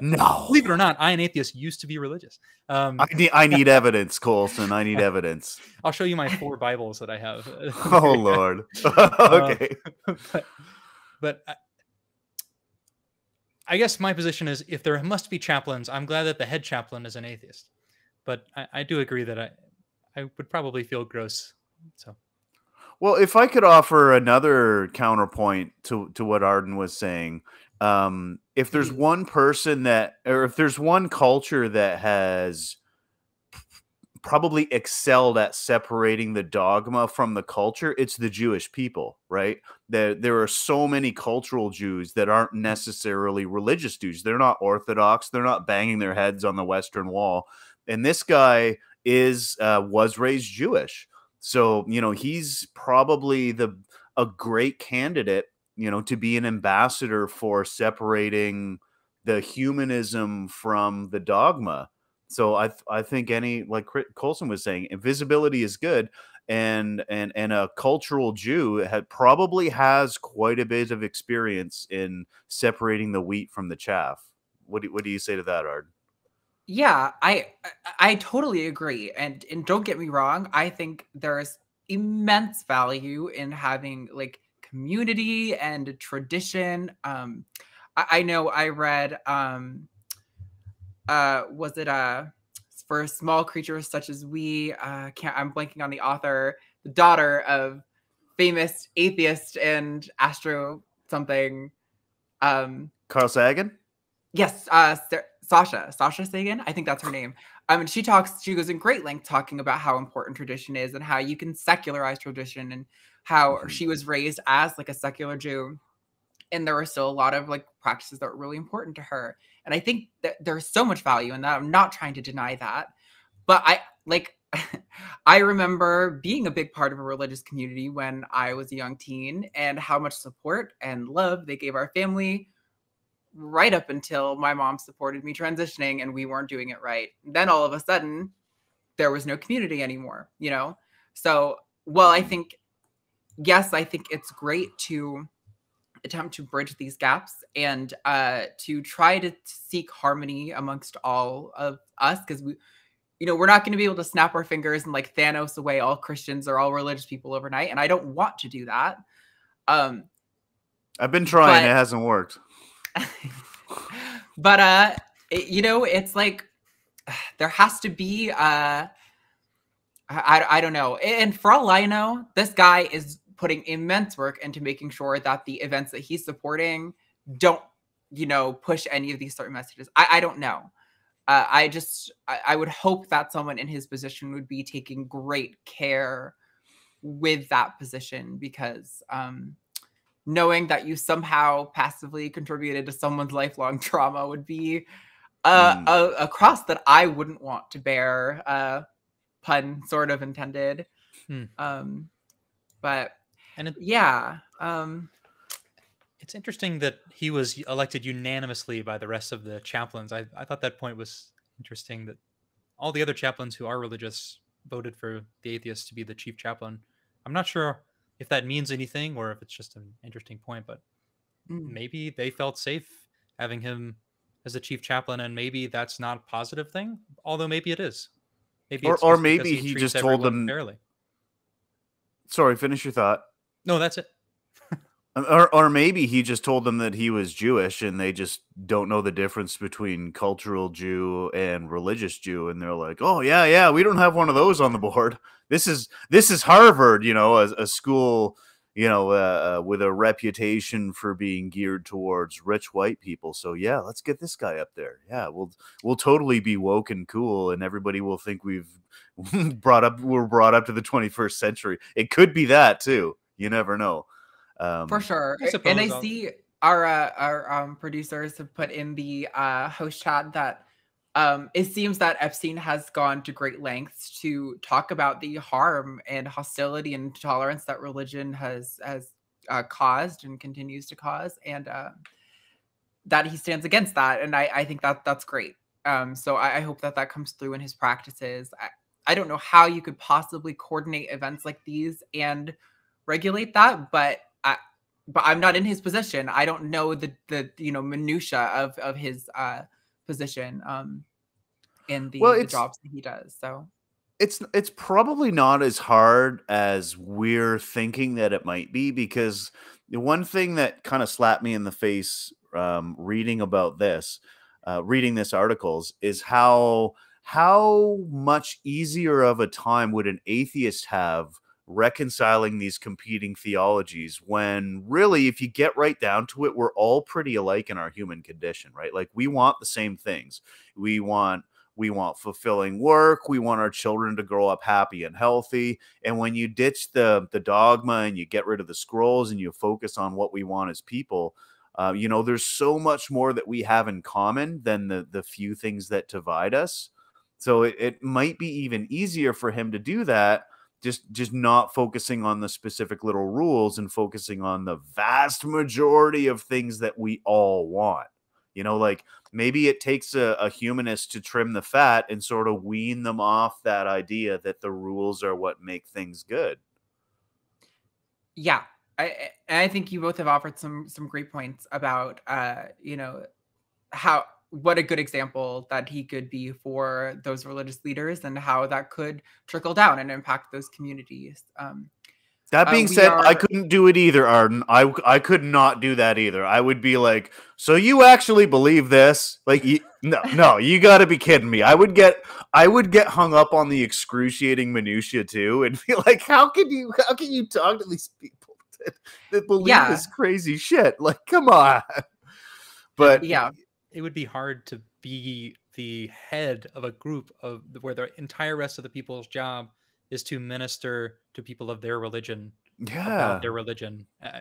No, believe it or not, an atheist used to be religious. I need evidence, Colson. I need evidence. I'll show you my 4 Bibles that I have. Oh Lord. Okay. But I guess my position is, if there must be chaplains, I'm glad that the head chaplain is an atheist. But I do agree that I would probably feel gross. So. Well, if I could offer another counterpoint to what Arden was saying, if there's one person if there's one culture that has probably excelled at separating the dogma from the culture, it's the Jewish people, right? There are so many cultural Jews that aren't necessarily religious Jews. They're not Orthodox. They're not banging their heads on the Western Wall. And this guy was raised Jewish. So, he's probably a great candidate, to be an ambassador for separating the humanism from the dogma. So I think like Colson was saying, visibility is good, and a cultural Jew probably has quite a bit of experience in separating the wheat from the chaff. What do you say to that, Arden? Yeah, I totally agree. And don't get me wrong, I think there's immense value in having like community and tradition. I know I read was it For Small Creatures Such as We, I'm blanking on the author, the daughter of famous atheist and astro something. Carl Sagan? Yes, Sasha Sagan, I think that's her name. She goes in great length talking about how important tradition is and how you can secularize tradition, and how she was raised as like a secular Jew, and there were still a lot of like practices that were really important to her. And I think that there's so much value in that. I'm not trying to deny that, but I remember being a big part of a religious community when I was a young teen, and how much support and love they gave our family right up until my mom supported me transitioning and we weren't doing it right. Then all of a sudden, there was no community anymore, you know? So, well, I think, yes, I think it's great to attempt to bridge these gaps and to try to seek harmony amongst all of us, because we, you know, we're not going to be able to snap our fingers and like Thanos away all Christians or all religious people overnight, and I don't want to do that. I've been trying, it hasn't worked. But you know, it's like there has to be I don't know. And for all I know, this guy is putting immense work into making sure that the events that he's supporting don't, you know, push any of these certain messages. I don't know. I would hope that someone in his position would be taking great care with that position, because knowing that you somehow passively contributed to someone's lifelong trauma would be a cross that I wouldn't want to bear. Pun sort of intended. But yeah. It's interesting that he was elected unanimously by the rest of the chaplains. I thought that point was interesting, that all the other chaplains who are religious voted for the atheist to be the chief chaplain. I'm not sure if that means anything or if it's just an interesting point, but maybe they felt safe having him as the chief chaplain, and maybe that's not a positive thing, although maybe it is. Maybe or maybe he just told them fairly. Sorry, finish your thought. No, that's it. Or maybe he just told them that he was Jewish and they just don't know the difference between cultural Jew and religious Jew, and they're like, "Oh yeah, we don't have one of those on the board. This is Harvard, you know, a school, you know, with a reputation for being geared towards rich white people. So yeah, let's get this guy up there. Yeah, we'll totally be woke and cool, and everybody will think we're brought up to the 21st century. It could be that too. You never know." For sure. And I see our producers have put in the host chat that it seems that Epstein has gone to great lengths to talk about the harm and hostility and intolerance that religion has caused and continues to cause, and that he stands against that. And I think that's great. So I hope that comes through in his practices. I don't know how you could possibly coordinate events like these and regulate that, but I'm not in his position. I don't know the you know, minutia of his position in the jobs that he does. So it's probably not as hard as we're thinking that it might be, because the one thing that kind of slapped me in the face reading this articles is how much easier of a time would an atheist have reconciling these competing theologies, when really, if you get right down to it, we're all pretty alike in our human condition, right? Like, we want the same things. We want fulfilling work. We want our children to grow up happy and healthy. And when you ditch the dogma and you get rid of the scrolls and you focus on what we want as people, you know, there's so much more that we have in common than the few things that divide us. So it might be even easier for him to do that, just not focusing on the specific little rules and focusing on the vast majority of things that we all want. You know, like, maybe it takes a humanist to trim the fat and sort of wean them off that idea that the rules are what make things good. Yeah. I think you both have offered some great points about, you know, what a good example that he could be for those religious leaders, and how that could trickle down and impact those communities. That being said, I couldn't do it either, Arden. I could not do that either. I would be like, "So you actually believe this?" Like, no, you got to be kidding me. I would get hung up on the excruciating minutia too, and be like, "How can you talk to these people that believe this crazy shit? Like, come on." But yeah. It would be hard to be the head of a group where the entire rest of the people's job is to minister to people of their religion, about their religion. I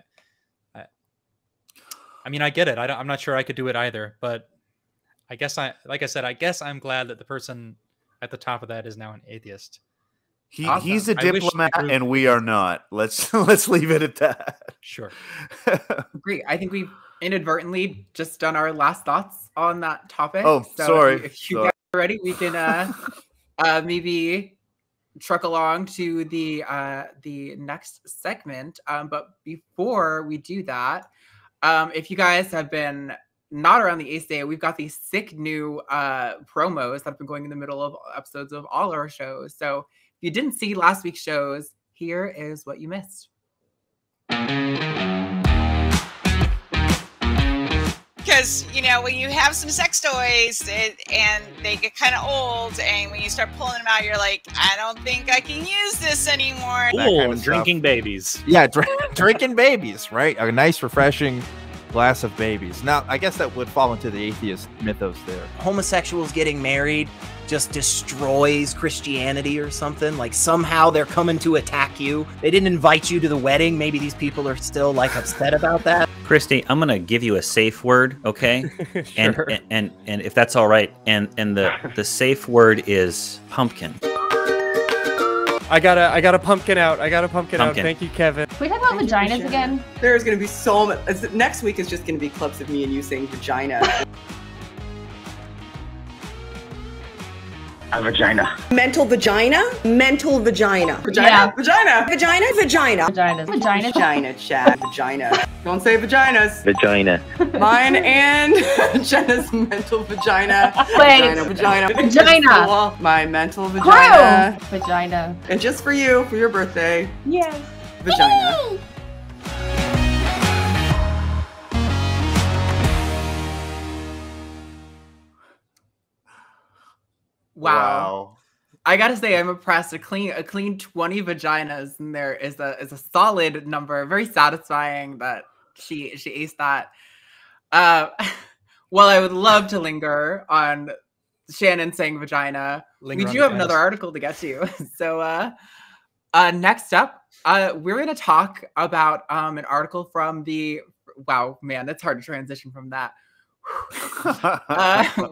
mean, I get it. I'm not sure I could do it either, but I guess I guess I'm glad that the person at the top of that is now an atheist. He's a I wish the diplomat group- and we are not. Let's leave it at that. Sure. Great. I think we've inadvertently just done our last thoughts on that topic. Oh, so sorry. If you guys are ready, we can maybe truck along to the next segment. But before we do that, if you guys have been not around the Ace Day, we've got these sick new promos that have been going in the middle of episodes of all our shows. So if you didn't see last week's shows, here is what you missed. Because, you know, when you have some sex toys and they get kind of old, and when you start pulling them out, you're like, I don't think I can use this anymore. Ooh, kind of and stuff. drinking babies. Yeah, drinking babies, right? A nice, refreshing glass of babies. Now, I guess that would fall into the atheist mythos there. Homosexuals getting married just destroys Christianity or something. Like somehow they're coming to attack you. They didn't invite you to the wedding. Maybe these people are still like upset about that. Christy, I'm gonna give you a safe word, okay? Sure. And if that's all right, and the safe word is pumpkin. I got a pumpkin out. Pumpkin. Thank you, Kevin. Can we talk about vaginas again? There's going to be so much. Next week is just going to be clips of me and you saying vagina. A vagina. Mental vagina? Mental vagina. Vagina? Yeah. Vagina. Vagina? Vagina. Vaginas. Vaginas. Vagina, Chad. Vagina. Don't say vaginas. Vagina. Mine and Jenna's mental vagina. Wait. Vagina. Vagina. My mental vagina. Vagina. And just for you, for your birthday. Yes. Vagina. Wow. I gotta say, I'm impressed. A clean 20 vaginas in there is a solid number. Very satisfying that she aced that. Well, I would love to linger on Shannon saying vagina. Linger we on do have vaginas. another article to get to. So next up, we're gonna talk about an article from the wow, man, that's hard to transition from that.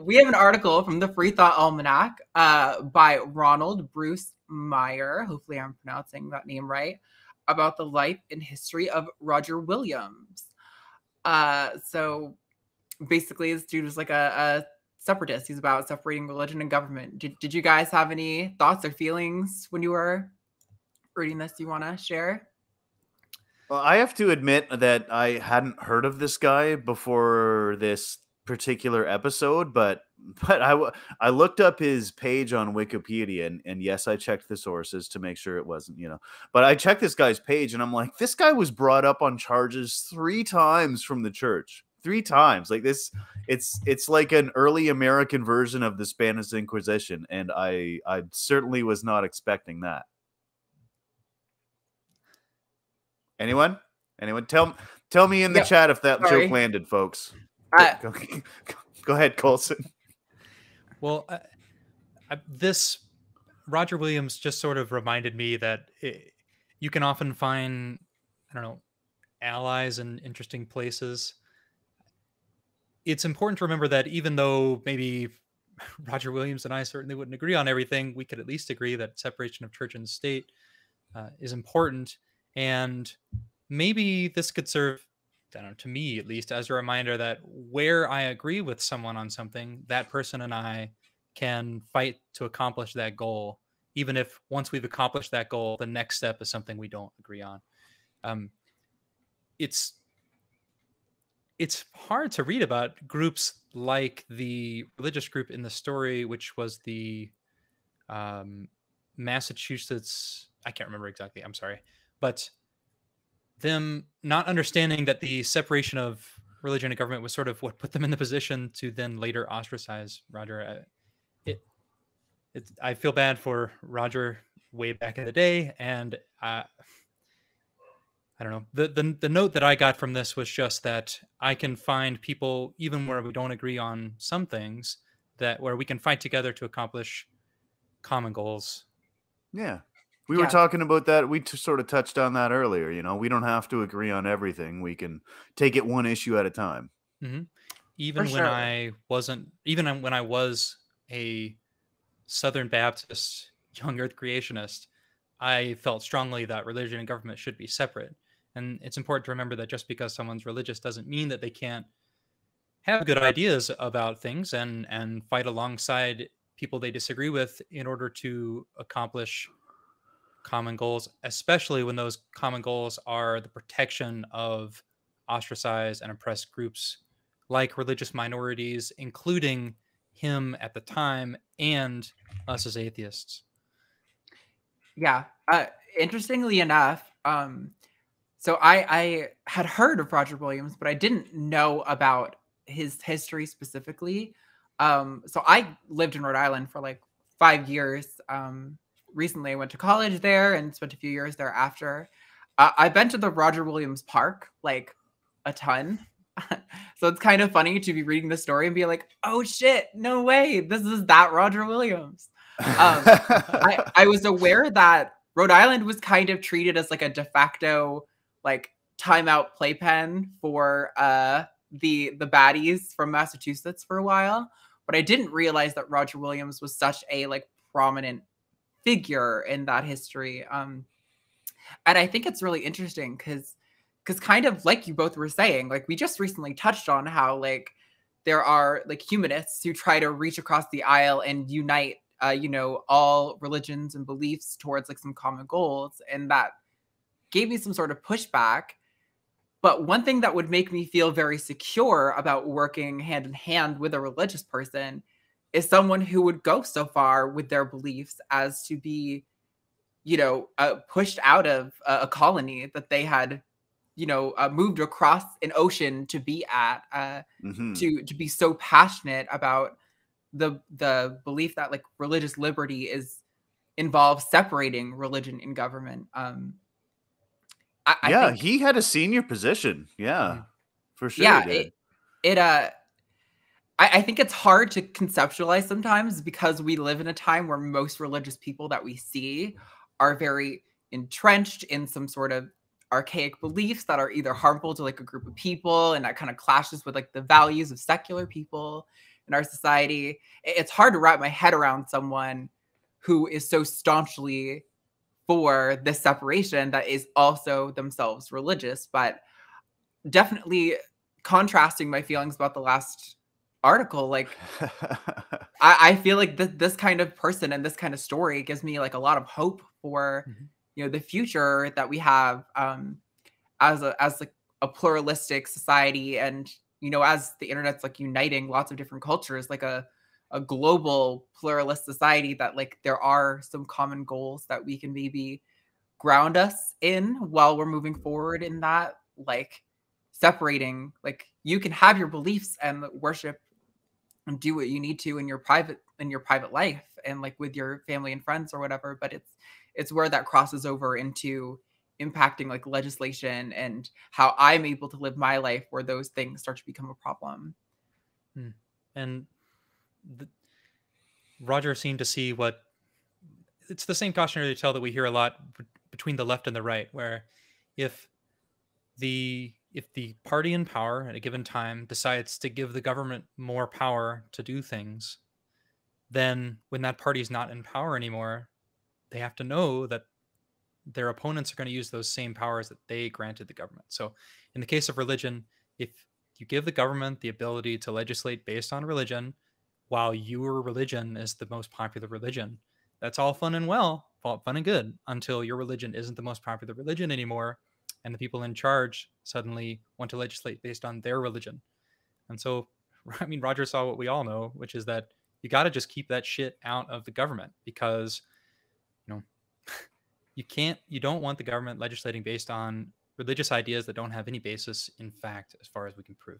We have an article from the Free Thought Almanac by Ronald Bruce Meyer, hopefully I'm pronouncing that name right, about the life and history of Roger Williams. So basically this dude was like a separatist. He's about separating religion and government. Did you guys have any thoughts or feelings when you were reading this you want to share? Well, I have to admit that I hadn't heard of this guy before this particular episode, but I looked up his page on Wikipedia, and yes, I checked the sources to make sure it wasn't, but I checked this guy's page, and I'm like, this guy was brought up on charges 3 times from the church. 3 times. Like this, it's like an early American version of the Spanish Inquisition, and I certainly was not expecting that. Anyone? Tell me in the chat if that joke landed, folks. Go ahead, Colson. Well, this Roger Williams just sort of reminded me that you can often find, I don't know, allies in interesting places. It's important to remember that even though maybe Roger Williams and I certainly wouldn't agree on everything, we could at least agree that separation of church and state is important. And maybe this could serve, I don't know, to me at least, as a reminder that where I agree with someone on something, that person and I can fight to accomplish that goal, even if once we've accomplished that goal, the next step is something we don't agree on. It's hard to read about groups like the religious group in the story, which was the Massachusetts, I can't remember exactly, I'm sorry, but them not understanding that the separation of religion and government was sort of what put them in the position to then later ostracize Roger. I feel bad for Roger way back in the day, and I don't know. The note that I got from this was just that I can find people, even where we don't agree on some things, that where we can fight together to accomplish common goals. Yeah. We were talking about that. We sort of touched on that earlier. We don't have to agree on everything. We can take it one issue at a time. Mm-hmm. Even when I was a Southern Baptist young earth creationist, I felt strongly that religion and government should be separate. And it's important to remember that just because someone's religious doesn't mean that they can't have good ideas about things and fight alongside people they disagree with in order to accomplish common goals, especially when those common goals are the protection of ostracized and oppressed groups like religious minorities, including him at the time and us as atheists. Yeah. Interestingly enough, so I had heard of Roger Williams, but I didn't know about his history specifically. So I lived in Rhode Island for like 5 years. Recently I went to college there and spent a few years there after. I've been to the Roger Williams Park like a ton. So it's kind of funny to be reading the story and be like, oh shit, no way, this is that Roger Williams. I was aware that Rhode Island was kind of treated as like a de facto like timeout playpen for the baddies from Massachusetts for a while, but I didn't realize that Roger Williams was such a like prominent figure in that history. And I think it's really interesting because kind of like you both were saying, like we just recently touched on how like there are like humanists who try to reach across the aisle and unite all religions and beliefs towards like some common goals, and that gave me some sort of pushback. But one thing that would make me feel very secure about working hand in hand with a religious person is someone who would go so far with their beliefs as to be, pushed out of a colony that they had, moved across an ocean to be at, to be so passionate about the belief that like religious liberty involves separating religion and government. I think, he had a senior position. Yeah, for sure. Yeah, I think it's hard to conceptualize sometimes because we live in a time where most religious people that we see are very entrenched in some sort of archaic beliefs that are either harmful to like a group of people, and that kind of clashes with like the values of secular people in our society. It's hard to wrap my head around someone who is so staunchly for this separation that is also themselves religious. But definitely contrasting my feelings about the last article, like I feel like this kind of person and this kind of story gives me like a lot of hope for the future that we have as like a pluralistic society, and as the internet's like uniting lots of different cultures, like a global pluralist society, that like there are some common goals that we can maybe ground us in while we're moving forward in that, like separating, like you can have your beliefs and worship and do what you need to in your private life and like with your family and friends or whatever, but it's where that crosses over into impacting like legislation and how I'm able to live my life where those things start to become a problem. And Roger seemed to see what it's the same cautionary tale that we hear a lot between the left and the right, where if the party in power at a given time decides to give the government more power to do things, then when that party is not in power anymore, they have to know that their opponents are going to use those same powers that they granted the government. So in the case of religion, if you give the government the ability to legislate based on religion, while your religion is the most popular religion, that's all fun and fun and good until your religion isn't the most popular religion anymore, and the people in charge suddenly want to legislate based on their religion. And so, I mean, Roger saw what we all know, which is that you got to just keep that shit out of the government, because you don't want the government legislating based on religious ideas that don't have any basis in fact, as far as we can prove.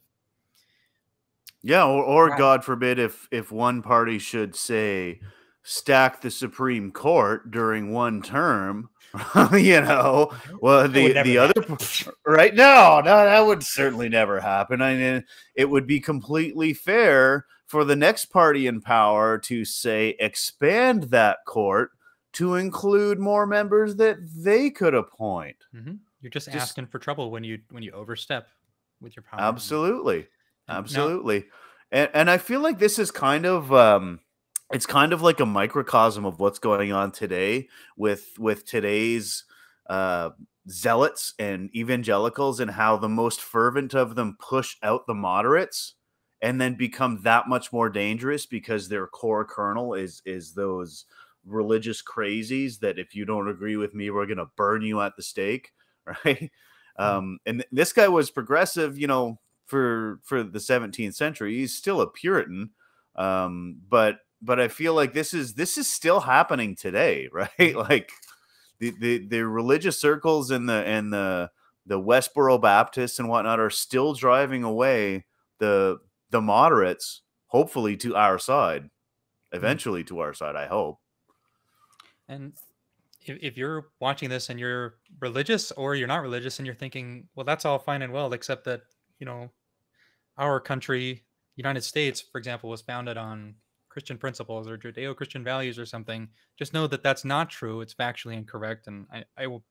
Yeah, or Right. God forbid if one party should say stack the Supreme Court during one term, well, the other right? No, that would certainly never happen. I mean, it would be completely fair for the next party in power to say expand that court to include more members that they could appoint. You're just asking for trouble when you overstep with your power. Absolutely. And I feel like this is kind of it's kind of like a microcosm of what's going on today with today's zealots and evangelicals, and how the most fervent of them push out the moderates and then become that much more dangerous because their core kernel is those religious crazies that if you don't agree with me, we're going to burn you at the stake, right? And this guy was progressive, you know, for the 17th century. He's still a Puritan, but I feel like this is still happening today, right? Like the religious circles and the Westboro Baptists and whatnot are still driving away the moderates, hopefully to our side, eventually to our side, I hope. And if you're watching this and you're religious or you're not religious and you're thinking, well, that's all fine and well, except that, you know, our country, United States, for example, was founded on Christian principles or Judeo-Christian values or something, just know that that's not true. It's factually incorrect. And I will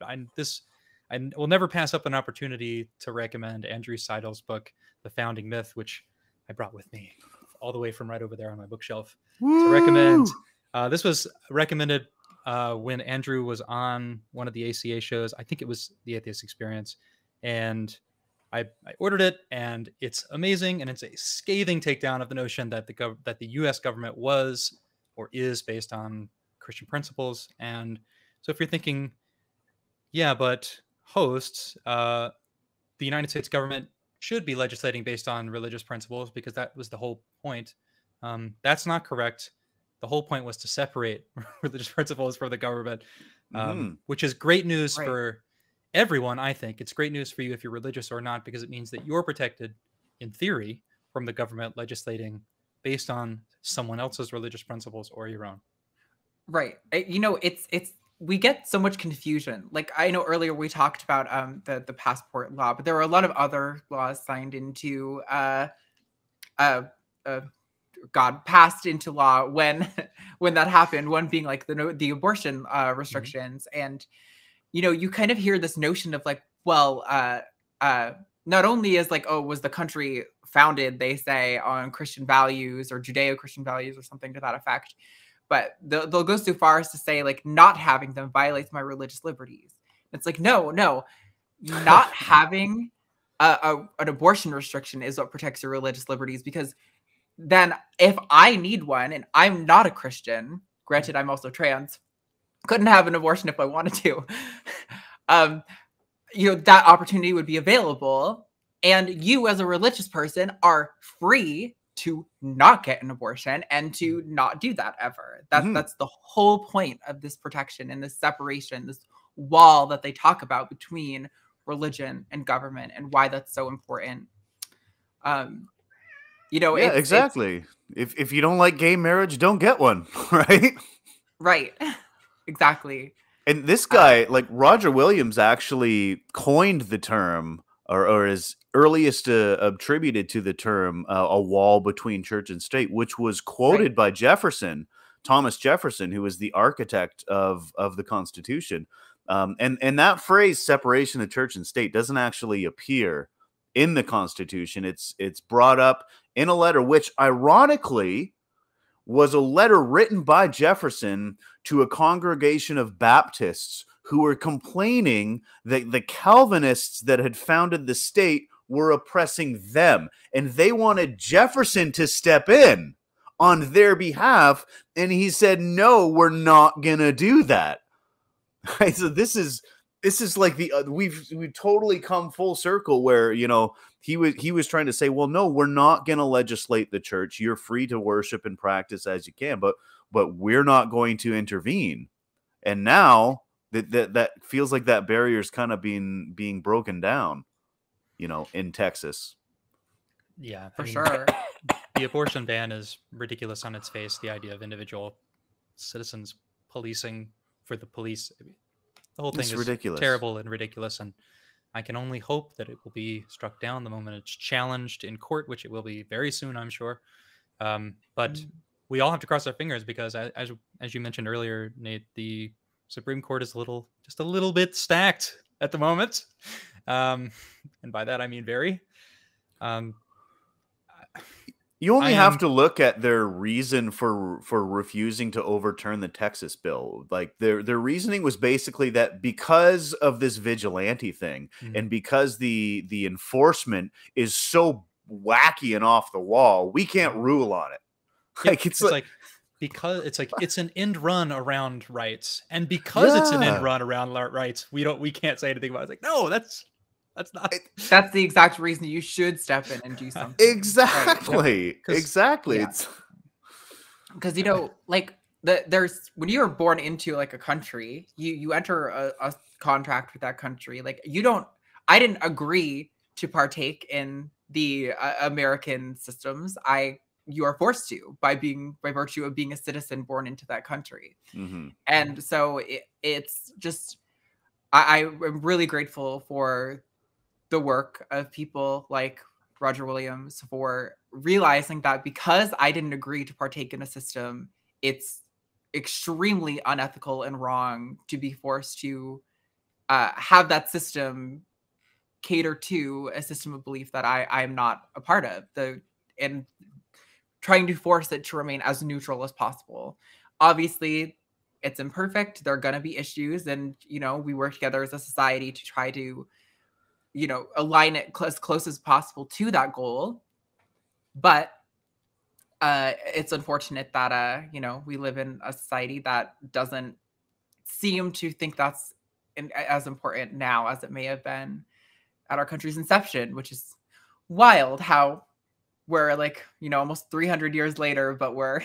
never pass up an opportunity to recommend Andrew Seidel's book, The Founding Myth, which I brought with me all the way from right over there on my bookshelf. To recommend. This was recommended when Andrew was on one of the ACA shows. I think it was the Atheist Experience, and I ordered it, and it's amazing, and it's a scathing takedown of the notion that the U.S. government was or is based on Christian principles. And so if you're thinking, yeah, but hosts, the United States government should be legislating based on religious principles because that was the whole point. That's not correct. The whole point was to separate religious principles from the government, which is great news for everyone. I think it's great news for you if you're religious or not, because it means that you're protected in theory from the government legislating based on someone else's religious principles or your own. Right. You know, it's we get so much confusion. Like, I know earlier we talked about the passport law, but there were a lot of other laws signed into passed into law when that happened. One being like the abortion restrictions. And you know, you kind of hear this notion of like, well, not only is like, oh, was the country founded, they say, on Christian values or Judeo-Christian values or something to that effect, but they'll go so far as to say like not having them violates my religious liberties. It's like, no, not having an abortion restriction is what protects your religious liberties, because then if I need one and I'm not a Christian, granted I'm also trans, couldn't have an abortion if I wanted to, you know, that opportunity would be available. And you as a religious person are free to not get an abortion and to not do that ever. That's the whole point of this protection and this separation, this wall that they talk about between religion and government, and why that's so important. You know, yeah, exactly. If you don't like gay marriage, don't get one, right? Right. Exactly. And this guy, like Roger Williams, actually coined the term, or is earliest attributed to the term, a wall between church and state, which was quoted by Jefferson, Thomas Jefferson, who was the architect of the Constitution. And that phrase, separation of church and state, doesn't actually appear in the Constitution. It's brought up in a letter, which ironically was a letter written by Jefferson to a congregation of Baptists who were complaining that the Calvinists that had founded the state were oppressing them. And they wanted Jefferson to step in on their behalf. And he said, no, we're not going to do that. Right? So this is like we've totally come full circle where, you know, he was trying to say, well, no, we're not going to legislate the church. You're free to worship and practice as you can, but we're not going to intervene. And now that feels like that barrier is kind of being broken down, you know, in Texas. Yeah, for sure. The abortion ban is ridiculous on its face. The idea of individual citizens policing for the police. The whole thing is ridiculous, terrible and ridiculous, and I can only hope that it will be struck down the moment it's challenged in court, which it will be very soon, I'm sure. But we all have to cross our fingers because, as you mentioned earlier, Nate, the Supreme Court is just a little bit stacked at the moment, and by that I mean very. You only I have am- to look at their reason for refusing to overturn the Texas bill. Like their reasoning was basically that because of this vigilante thing, and because the enforcement is so wacky and off the wall, we can't rule on it. Yep, Like it's like because it's an end run around rights, and because it's an end Yeah. run around rights, we can't say anything about it. It's like, no, that's not. That's the exact reason you should step in and do something. Exactly. Exactly. Yeah. It's Because like there's when you're born into like a country, you enter a contract with that country. Like I didn't agree to partake in the American systems. You are forced to by virtue of being a citizen born into that country. Mhm. And so it's just I'm really grateful for the work of people like Roger Williams for realizing that because I didn't agree to partake in a system, it's extremely unethical and wrong to be forced to have that system cater to a system of belief that I'm not a part of. And trying to force it to remain as neutral as possible. Obviously, it's imperfect. There are going to be issues, and we work together as a society to try to align it as close as possible to that goal. But it's unfortunate that we live in a society that doesn't seem to think that's as important now as it may have been at our country's inception, which is wild how we're like almost 300 years later, but we're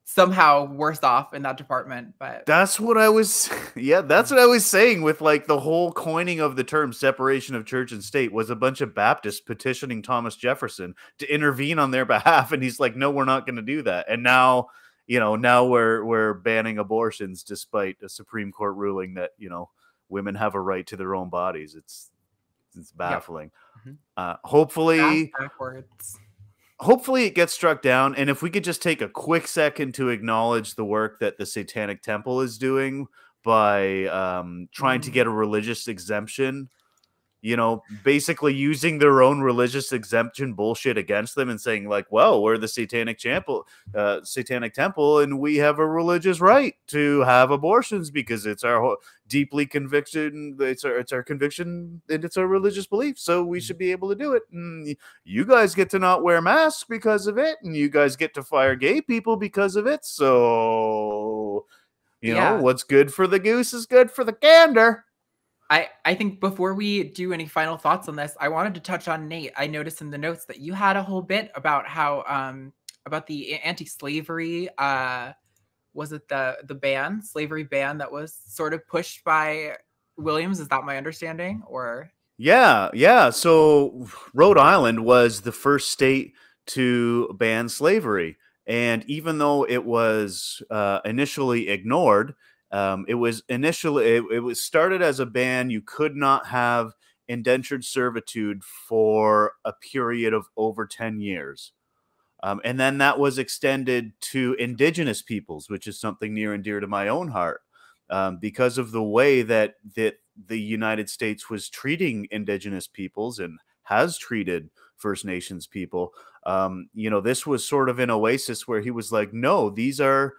somehow worse off in that department. But that's what I was saying with like the whole coining of the term separation of church and state was a bunch of Baptists petitioning Thomas Jefferson to intervene on their behalf, and he's like, no, we're not going to do that. And now we're banning abortions despite a Supreme Court ruling that women have a right to their own bodies. It's baffling. Yep. Hopefully it gets struck down. And if we could just take a quick second to acknowledge the work that the Satanic Temple is doing by trying to get a religious exemption, basically using their own religious exemption bullshit against them and saying like, well, we're the Satanic Temple, and we have a religious right to have abortions because it's our deeply conviction. It's our conviction and it's our religious belief. So we should be able to do it. And you guys get to not wear masks because of it. And you guys get to fire gay people because of it. So, what's good for the goose is good for the gander. I think before we do any final thoughts on this, I wanted to touch on Nate. I noticed in the notes that you had a whole bit about how about the anti-slavery was it the slavery ban that was sort of pushed by Williams? Is that my understanding? Or yeah. So Rhode Island was the first state to ban slavery, and even though it was initially ignored. It was started as a ban. You could not have indentured servitude for a period of over 10 years. And then that was extended to indigenous peoples, which is something near and dear to my own heart, because of the way that the United States was treating indigenous peoples and has treated First Nations people. This was sort of an oasis where he was like, no, these are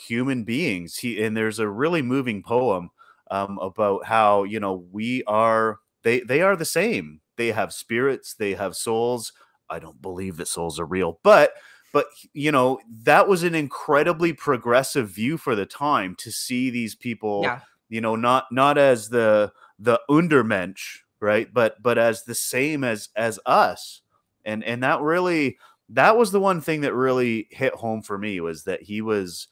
human beings. And there's a really moving poem about how they are the same. They have spirits, they have souls. I don't believe that souls are real, but that was an incredibly progressive view for the time to see these people, not as the Untermensch, right, but as the same as us, and that was the one thing that really hit home for me, was that he was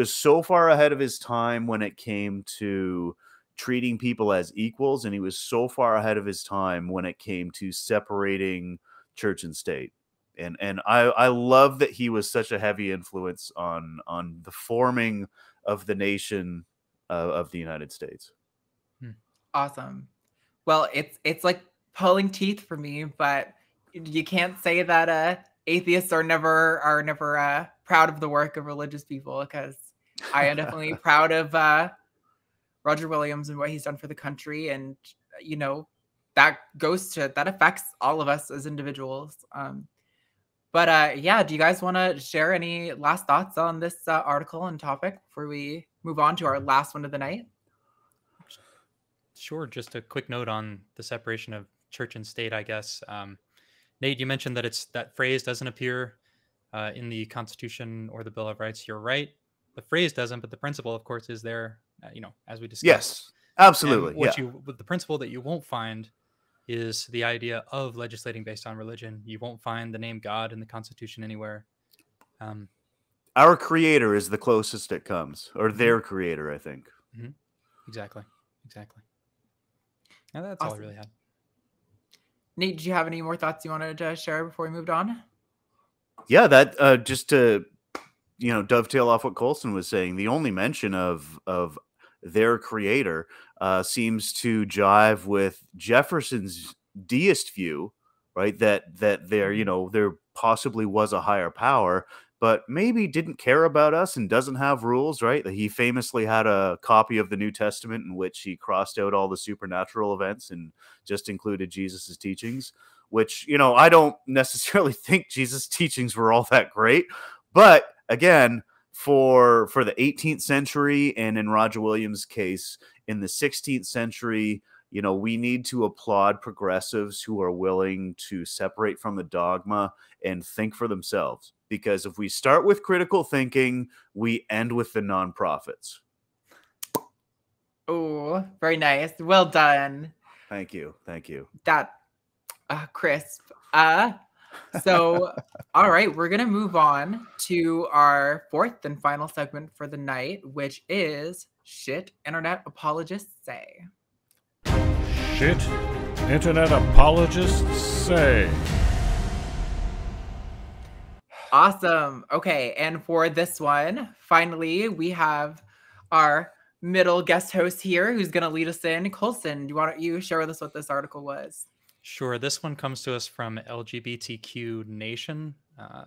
so far ahead of his time when it came to treating people as equals, and he was so far ahead of his time when it came to separating church and state. And I love that he was such a heavy influence on the forming of the nation of the United States. Awesome. Well, it's like pulling teeth for me, but you can't say that atheists are never proud of the work of religious people, because I am definitely proud of Roger Williams and what he's done for the country. And that affects all of us as individuals. But yeah, do you guys want to share any last thoughts on this article and topic before we move on to our last one of the night? Sure. Just a quick note on the separation of church and state, I guess. Nate, you mentioned that that phrase doesn't appear in the Constitution or the Bill of Rights. You're right. The phrase doesn't, but the principle, of course, is there, as we discussed. Yes, absolutely. The principle that you won't find is the idea of legislating based on religion. You won't find the name God in the Constitution anywhere. Our creator is the closest it comes, or their creator, I think. Mm-hmm. Exactly. And that's all I really had. Nate, did you have any more thoughts you wanted to share before we moved on? Yeah, that just to dovetail off what Colson was saying, the only mention of their creator seems to jive with Jefferson's deist view, right? That there possibly was a higher power, but maybe didn't care about us and doesn't have rules, right? That he famously had a copy of the New Testament in which he crossed out all the supernatural events and just included Jesus's teachings, which, I don't necessarily think Jesus' teachings were all that great. But again, for the 18th century, and in Roger Williams' case, in the 16th century, we need to applaud progressives who are willing to separate from the dogma and think for themselves. Because if we start with critical thinking, we end with the nonprofits. Oh, very nice. Well done. Thank you. That crisp. So, all right, we're going to move on to our fourth and final segment for the night, which is Shit Internet Apologists Say. Shit Internet Apologists Say. Awesome. Okay, and for this one, finally, we have our middle guest host here who's going to lead us in. Colson, why don't you share with us what this article was? Sure. This one comes to us from LGBTQ Nation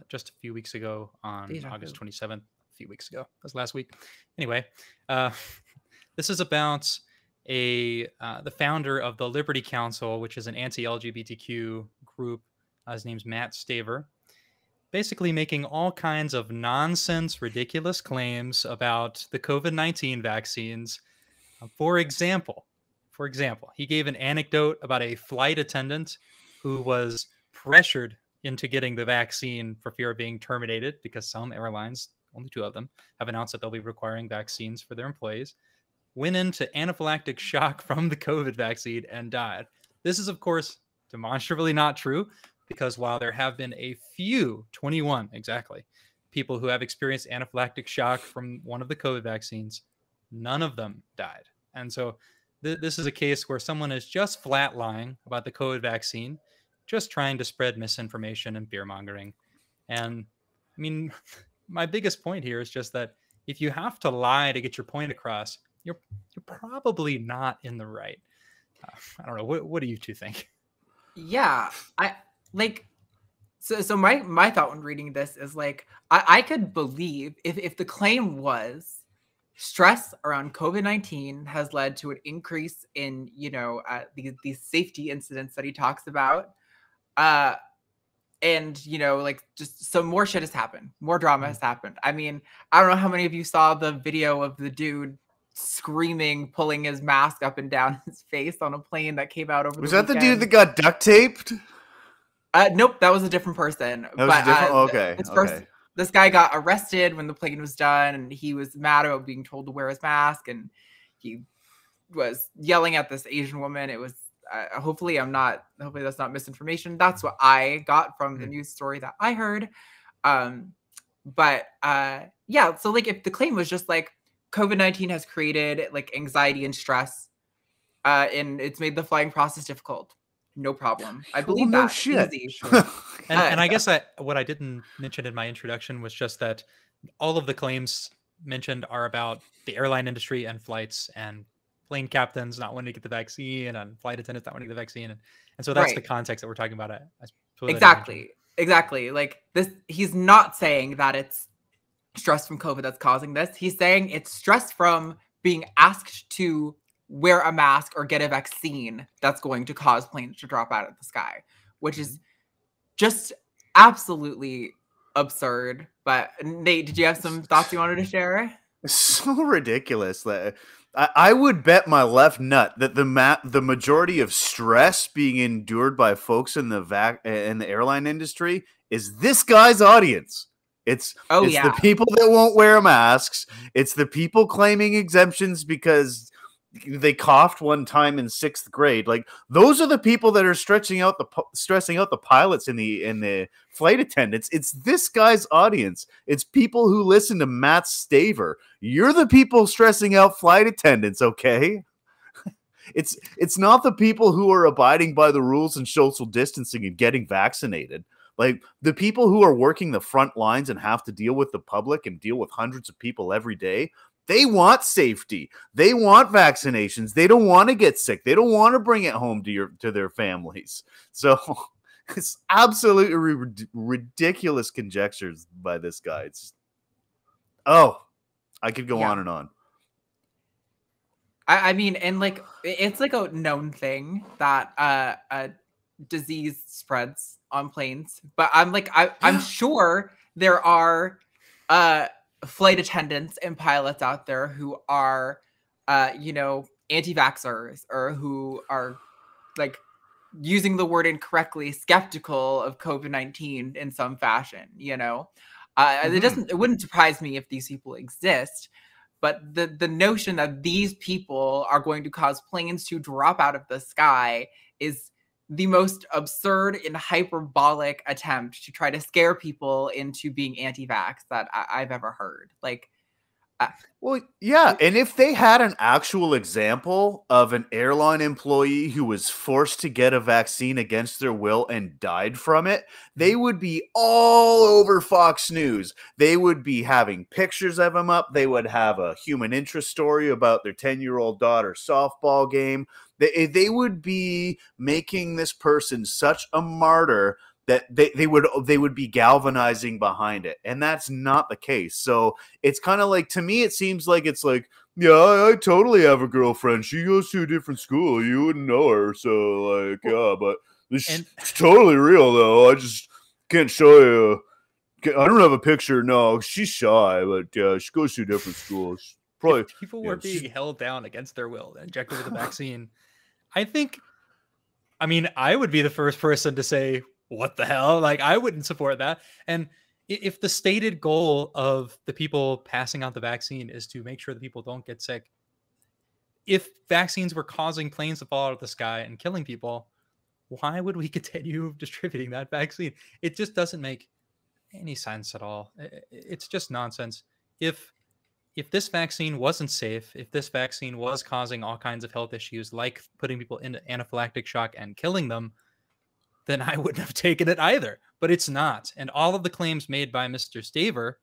just a few weeks ago on August 27th. A few weeks ago. That was last week. Anyway, this is about the founder of the Liberty Council, which is an anti-LGBTQ group. His name's Mat Staver. Basically making all kinds of nonsense, ridiculous claims about the COVID-19 vaccines. For example, he gave an anecdote about a flight attendant who was pressured into getting the vaccine for fear of being terminated because some airlines, only 2 of them, have announced that they'll be requiring vaccines for their employees, went into anaphylactic shock from the COVID vaccine and died. This is, of course, demonstrably not true, because while there have been a few, 21 exactly, people who have experienced anaphylactic shock from one of the COVID vaccines, none of them died. And so this is a case where someone is just flat lying about the COVID vaccine, just trying to spread misinformation and fear mongering. And I mean, my biggest point here is just that if you have to lie to get your point across, you're probably not in the right. I don't know. What do you two think? Yeah, So my thought when reading this is like, I could believe if the claim was stress around COVID-19 has led to an increase in, these safety incidents that he talks about. And, just some more shit has happened. More drama has happened. I mean, I don't know how many of you saw the video of the dude screaming, pulling his mask up and down his face on a plane that came out over the weekend. Was that the dude that got duct taped? Nope, that was a different person. That was a different. Okay. This guy got arrested when the plane was done, and he was mad about being told to wear his mask, and he was yelling at this Asian woman. It was hopefully that's not misinformation. That's what I got from the news story that I heard. Yeah. So if the claim was just COVID-19 has created anxiety and stress, and it's made the flying process difficult. No problem. I believe that. Shit. Easy. Sure. And I guess what I didn't mention in my introduction was just that all of the claims mentioned are about the airline industry and flights and plane captains not wanting to get the vaccine and flight attendants not wanting to get the vaccine. And so that's the context that we're talking about. Exactly. He's not saying that it's stress from COVID that's causing this. He's saying it's stress from being asked to wear a mask or get a vaccine that's going to cause planes to drop out of the sky, which is just absolutely absurd. But Nate, did you have some thoughts you wanted to share? So ridiculous that I would bet my left nut that the majority of stress being endured by folks in the airline industry is this guy's audience. It's the people that won't wear masks. It's the people claiming exemptions because they coughed one time in 6th grade. Like, those are the people that are stressing out the pilots and the flight attendants. It's this guy's audience. It's people who listen to Mat Staver. You're the people stressing out flight attendants, okay? It's not the people who are abiding by the rules and social distancing and getting vaccinated. Like, the people who are working the front lines and have to deal with the public and deal with hundreds of people every day, they want safety. They want vaccinations. They don't want to get sick. They don't want to bring it home to their families. So it's absolutely ridiculous conjectures by this guy. I could go on and on. I mean, and like, it's like a known thing that a disease spreads on planes, but I'm sure there are flight attendants and pilots out there who are anti-vaxxers, or who are like, using the word incorrectly, skeptical of COVID-19 in some fashion. It wouldn't surprise me if these people exist, but the notion that these people are going to cause planes to drop out of the sky is the most absurd and hyperbolic attempt to try to scare people into being anti-vax that I've ever heard. Well, yeah, and if they had an actual example of an airline employee who was forced to get a vaccine against their will and died from it, they would be all over Fox News. They would be having pictures of him up. They would have a human interest story about their 10-year-old daughter's softball game. They would be making this person such a martyr that they would be galvanizing behind it, and that's not the case. So it's kind of like, to me, it seems like it's like, yeah, I totally have a girlfriend. She goes to a different school. You wouldn't know her, so like, yeah, but it's totally real though. I just can't show you. I don't have a picture. No, she's shy, but yeah, she goes to a different school. Probably if people were being held down against their will, injected with a vaccine. I mean, I would be the first person to say, what the hell? Like, I wouldn't support that. And if the stated goal of the people passing out the vaccine is to make sure that people don't get sick, if vaccines were causing planes to fall out of the sky and killing people, why would we continue distributing that vaccine? It just doesn't make any sense at all. It's just nonsense. If this vaccine wasn't safe, if this vaccine was causing all kinds of health issues, like putting people into anaphylactic shock and killing them, then I wouldn't have taken it either. But it's not. And all of the claims made by Mr. Staver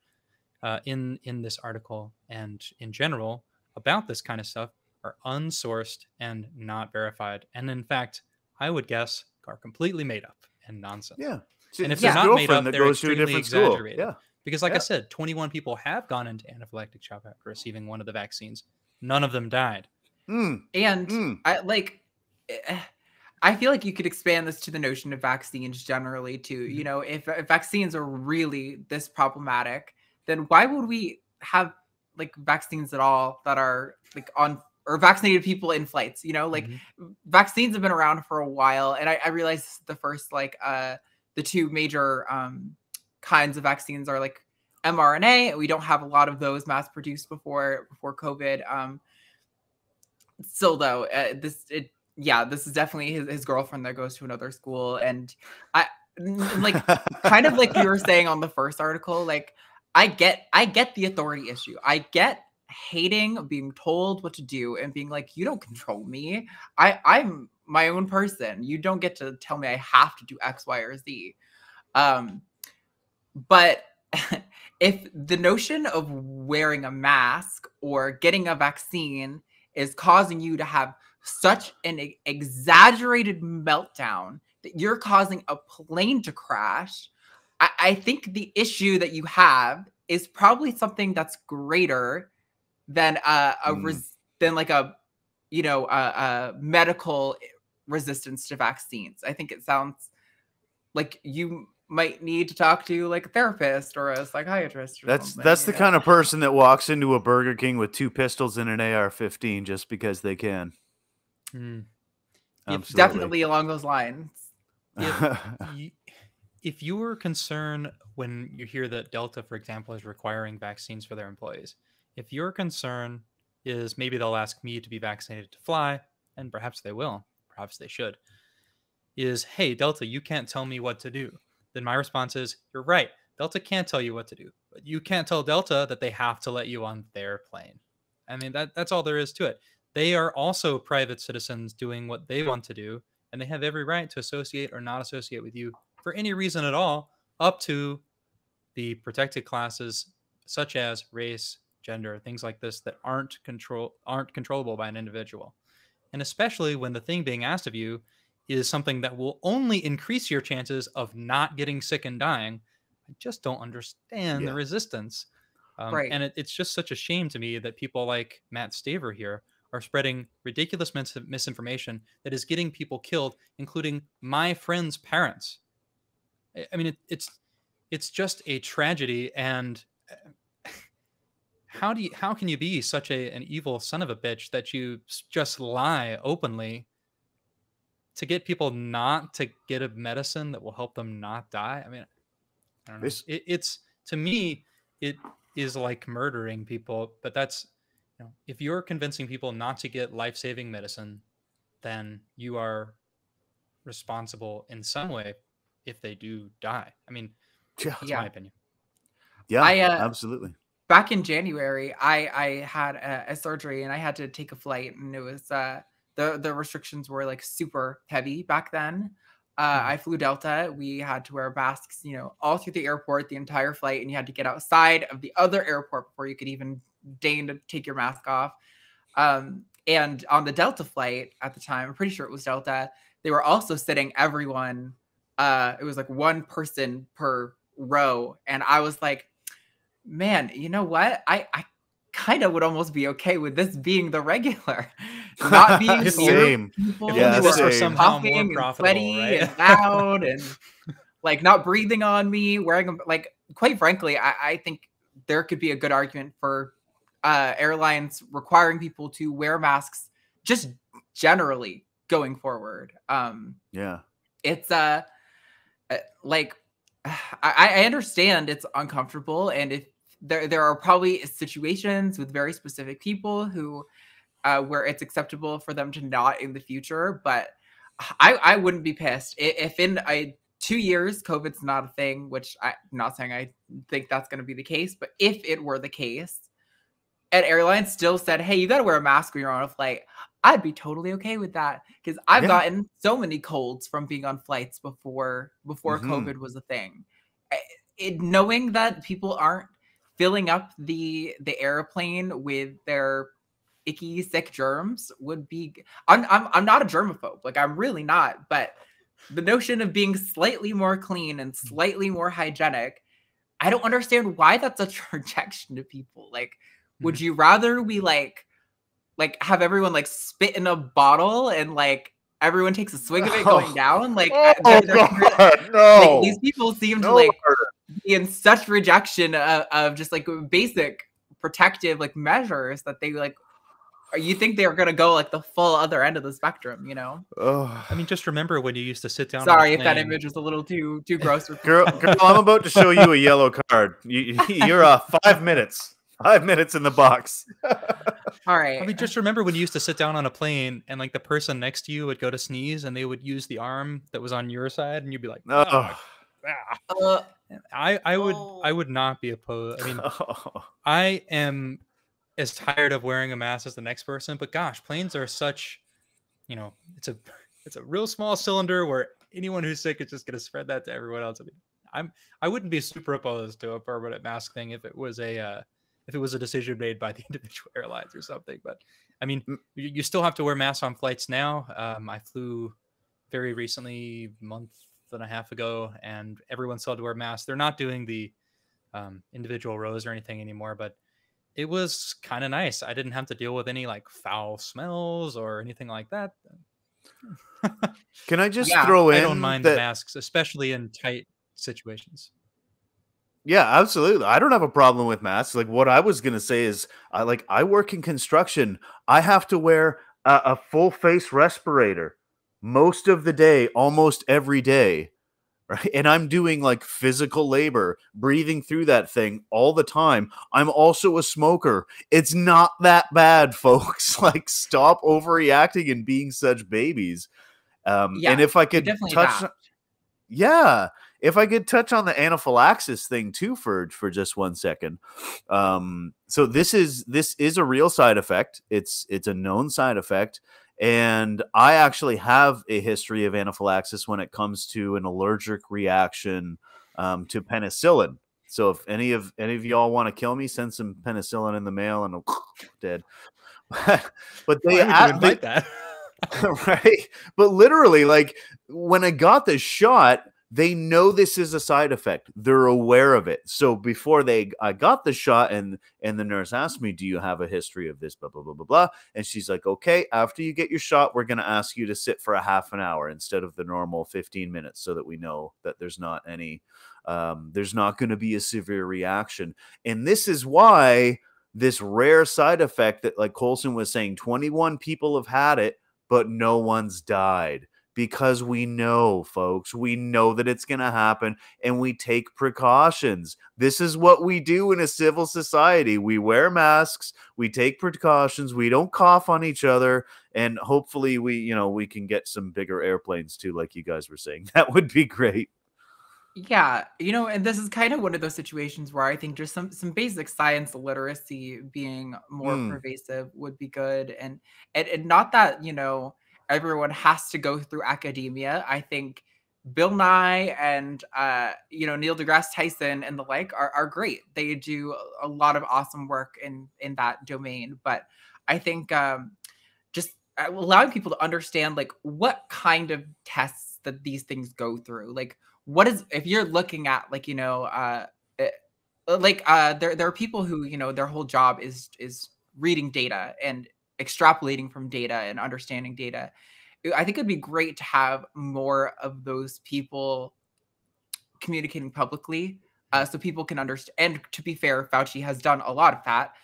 in this article and in general about this kind of stuff are unsourced and not verified. And in fact, I would guess are completely made up and nonsense. Yeah. And if they're not made up, they're extremely exaggerated. Yeah. Because like I said, 21 people have gone into anaphylactic shock after receiving one of the vaccines. None of them died. I feel like you could expand this to the notion of vaccines generally too. If vaccines are really this problematic, then why would we have like vaccines at all that are like on, or vaccinated people in flights? Vaccines have been around for a while, and I realize the first the two major kinds of vaccines are like mRNA. We don't have a lot of those mass produced before COVID. Still though, this is definitely his girlfriend that goes to another school. And I like, kind of like you were saying on the first article, like, I get the authority issue. I get hating being told what to do and being like, you don't control me. I'm my own person. You don't get to tell me I have to do X, Y, or Z. But if the notion of wearing a mask or getting a vaccine is causing you to have such an exaggerated meltdown that you're causing a plane to crash, I think the issue that you have is probably something that's greater than medical resistance to vaccines. I think it sounds like you might need to talk to like a therapist or a psychiatrist. Or That's the kind of person that walks into a Burger King with 2 pistols and an AR-15 just because they can. Absolutely. Definitely along those lines. If you were concerned when you hear that Delta, for example, is requiring vaccines for their employees, if your concern is maybe they'll ask me to be vaccinated to fly, and perhaps they will, perhaps they should, is, hey, Delta, you can't tell me what to do. Then my response is, you're right. Delta can't tell you what to do. But you can't tell Delta that they have to let you on their plane. I mean, that's all there is to it. They are also private citizens doing what they want to do, and they have every right to associate or not associate with you for any reason at all, up to the protected classes such as race, gender, things like this that aren't controllable by an individual. And especially when the thing being asked of you is something that will only increase your chances of not getting sick and dying. I just don't understand the resistance. Right. And it's just such a shame to me that people like Mat Staver here are spreading ridiculous misinformation that is getting people killed, including my friends' parents. I mean, it's just a tragedy. And how can you be such an evil son of a bitch that you just lie openly to get people not to get a medicine that will help them not die? I mean, I don't know. It's to me, it is like murdering people. But that's, if you're convincing people not to get life-saving medicine, then you are responsible in some way if they do die. I mean, that's my opinion. Yeah, absolutely. Back in January, I had a surgery and I had to take a flight, and it was the restrictions were like super heavy back then. I flew Delta. We had to wear masks, all through the airport, the entire flight, and you had to get outside of the other airport before you could even deign to take your mask off. And on the Delta flight at the time, I'm pretty sure it was Delta, they were also sitting everyone. It was like one person per row, and I was like, man, you know what? I kind of would almost be okay with this being the regular, not being same. People yeah, this was somehow more profitable, and sweaty right? and loud and like not breathing on me, wearing them. Like, quite frankly, I think there could be a good argument for airlines requiring people to wear masks just generally going forward. It's like I understand it's uncomfortable, and if there are probably situations with very specific people who where it's acceptable for them to not in the future, but I wouldn't be pissed if in 2 years COVID's not a thing, which I'm not saying I think that's going to be the case, but if it were the case and airlines still said, hey, you got to wear a mask when you're on a flight, I'd be totally okay with that, because I've gotten so many colds from being on flights before COVID was a thing. Knowing that people aren't filling up the airplane with their icky, sick germs would be. I'm not a germaphobe, like I'm really not. But the notion of being slightly more clean and slightly more hygienic, I don't understand why that's such a rejection to people. Like, would you rather we like have everyone like spit in a bottle and like everyone takes a swig of it going down? Like, God, no. Like, these people seem to like be in such rejection of just like basic protective like measures that they like. You think they're gonna go like the full other end of the spectrum, I mean, just remember when you used to sit down. Sorry if that image was a little too gross. Girl, I'm about to show you a yellow card. You're 5 minutes. 5 minutes in the box. All right. I mean, just remember when you used to sit down on a plane and like the person next to you would go to sneeze and they would use the arm that was on your side and you'd be like, I would not be opposed. I mean, I am as tired of wearing a mask as the next person, but gosh, planes are such, it's a real small cylinder where anyone who's sick is just going to spread that to everyone else. I mean, I wouldn't be super opposed to a permanent mask thing if it was a decision made by the individual airlines or something. But I mean, you still have to wear masks on flights now. I flew very recently, a month and a half ago, and everyone still had to wear masks. They're not doing the individual rows or anything anymore, but it was kind of nice. I didn't have to deal with any like foul smells or anything like that. Can I just throw in I don't mind the masks, especially in tight situations. Yeah, absolutely. I don't have a problem with masks. Like, what I was gonna say is, I work in construction. I have to wear a full face respirator most of the day, almost every day, right? And I'm doing like physical labor, breathing through that thing all the time. I'm also a smoker. It's not that bad, folks. Like, stop overreacting and being such babies. And if I could touch, if I could touch on the anaphylaxis thing too for just 1 second. So this is a real side effect. It's a known side effect. And I actually have a history of anaphylaxis when it comes to an allergic reaction to penicillin. So if any of y'all want to kill me, send some penicillin in the mail and I'm dead. But they like that. Right. But literally, like, when I got the shot, they know this is a side effect. They're aware of it. So before I got the shot, and the nurse asked me, do you have a history of this, blah, blah, blah, blah, blah. And she's like, okay, after you get your shot, we're going to ask you to sit for a half an hour instead of the normal 15 minutes so that we know that there's not any, there's not going to be a severe reaction. And this is why this rare side effect that, like Colson was saying, 21 people have had it, but no one's died. Because we know, folks, we know that it's going to happen and we take precautions. This is what we do in a civil society. We wear masks, we take precautions, we don't cough on each other, and hopefully we can get some bigger airplanes too, like you guys were saying. That would be great. Yeah, and this is kind of one of those situations where I think just some basic science literacy being more pervasive would be good. And not that, everyone has to go through academia. I think Bill Nye and Neil deGrasse Tyson and the like are great. They do a lot of awesome work in that domain. But I think just allowing people to understand like what kind of tests that these things go through. Like, what is, if you're looking at like there are people who their whole job is reading data and extrapolating from data and understanding data. I think it'd be great to have more of those people communicating publicly, so people can understand. And to be fair, Fauci has done a lot of that,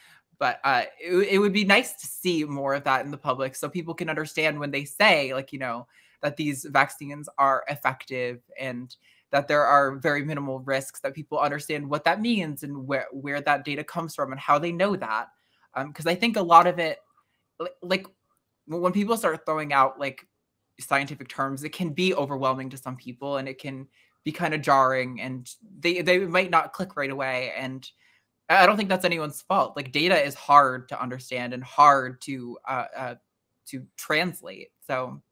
but it would be nice to see more of that in the public, so people can understand when they say that these vaccines are effective and that there are very minimal risks, that people understand what that means and where that data comes from and how they know that. Because I think a lot of it, like when people start throwing out like scientific terms, it can be overwhelming to some people and it can be kind of jarring and they might not click right away. And I don't think that's anyone's fault. Like, data is hard to understand and hard to translate. So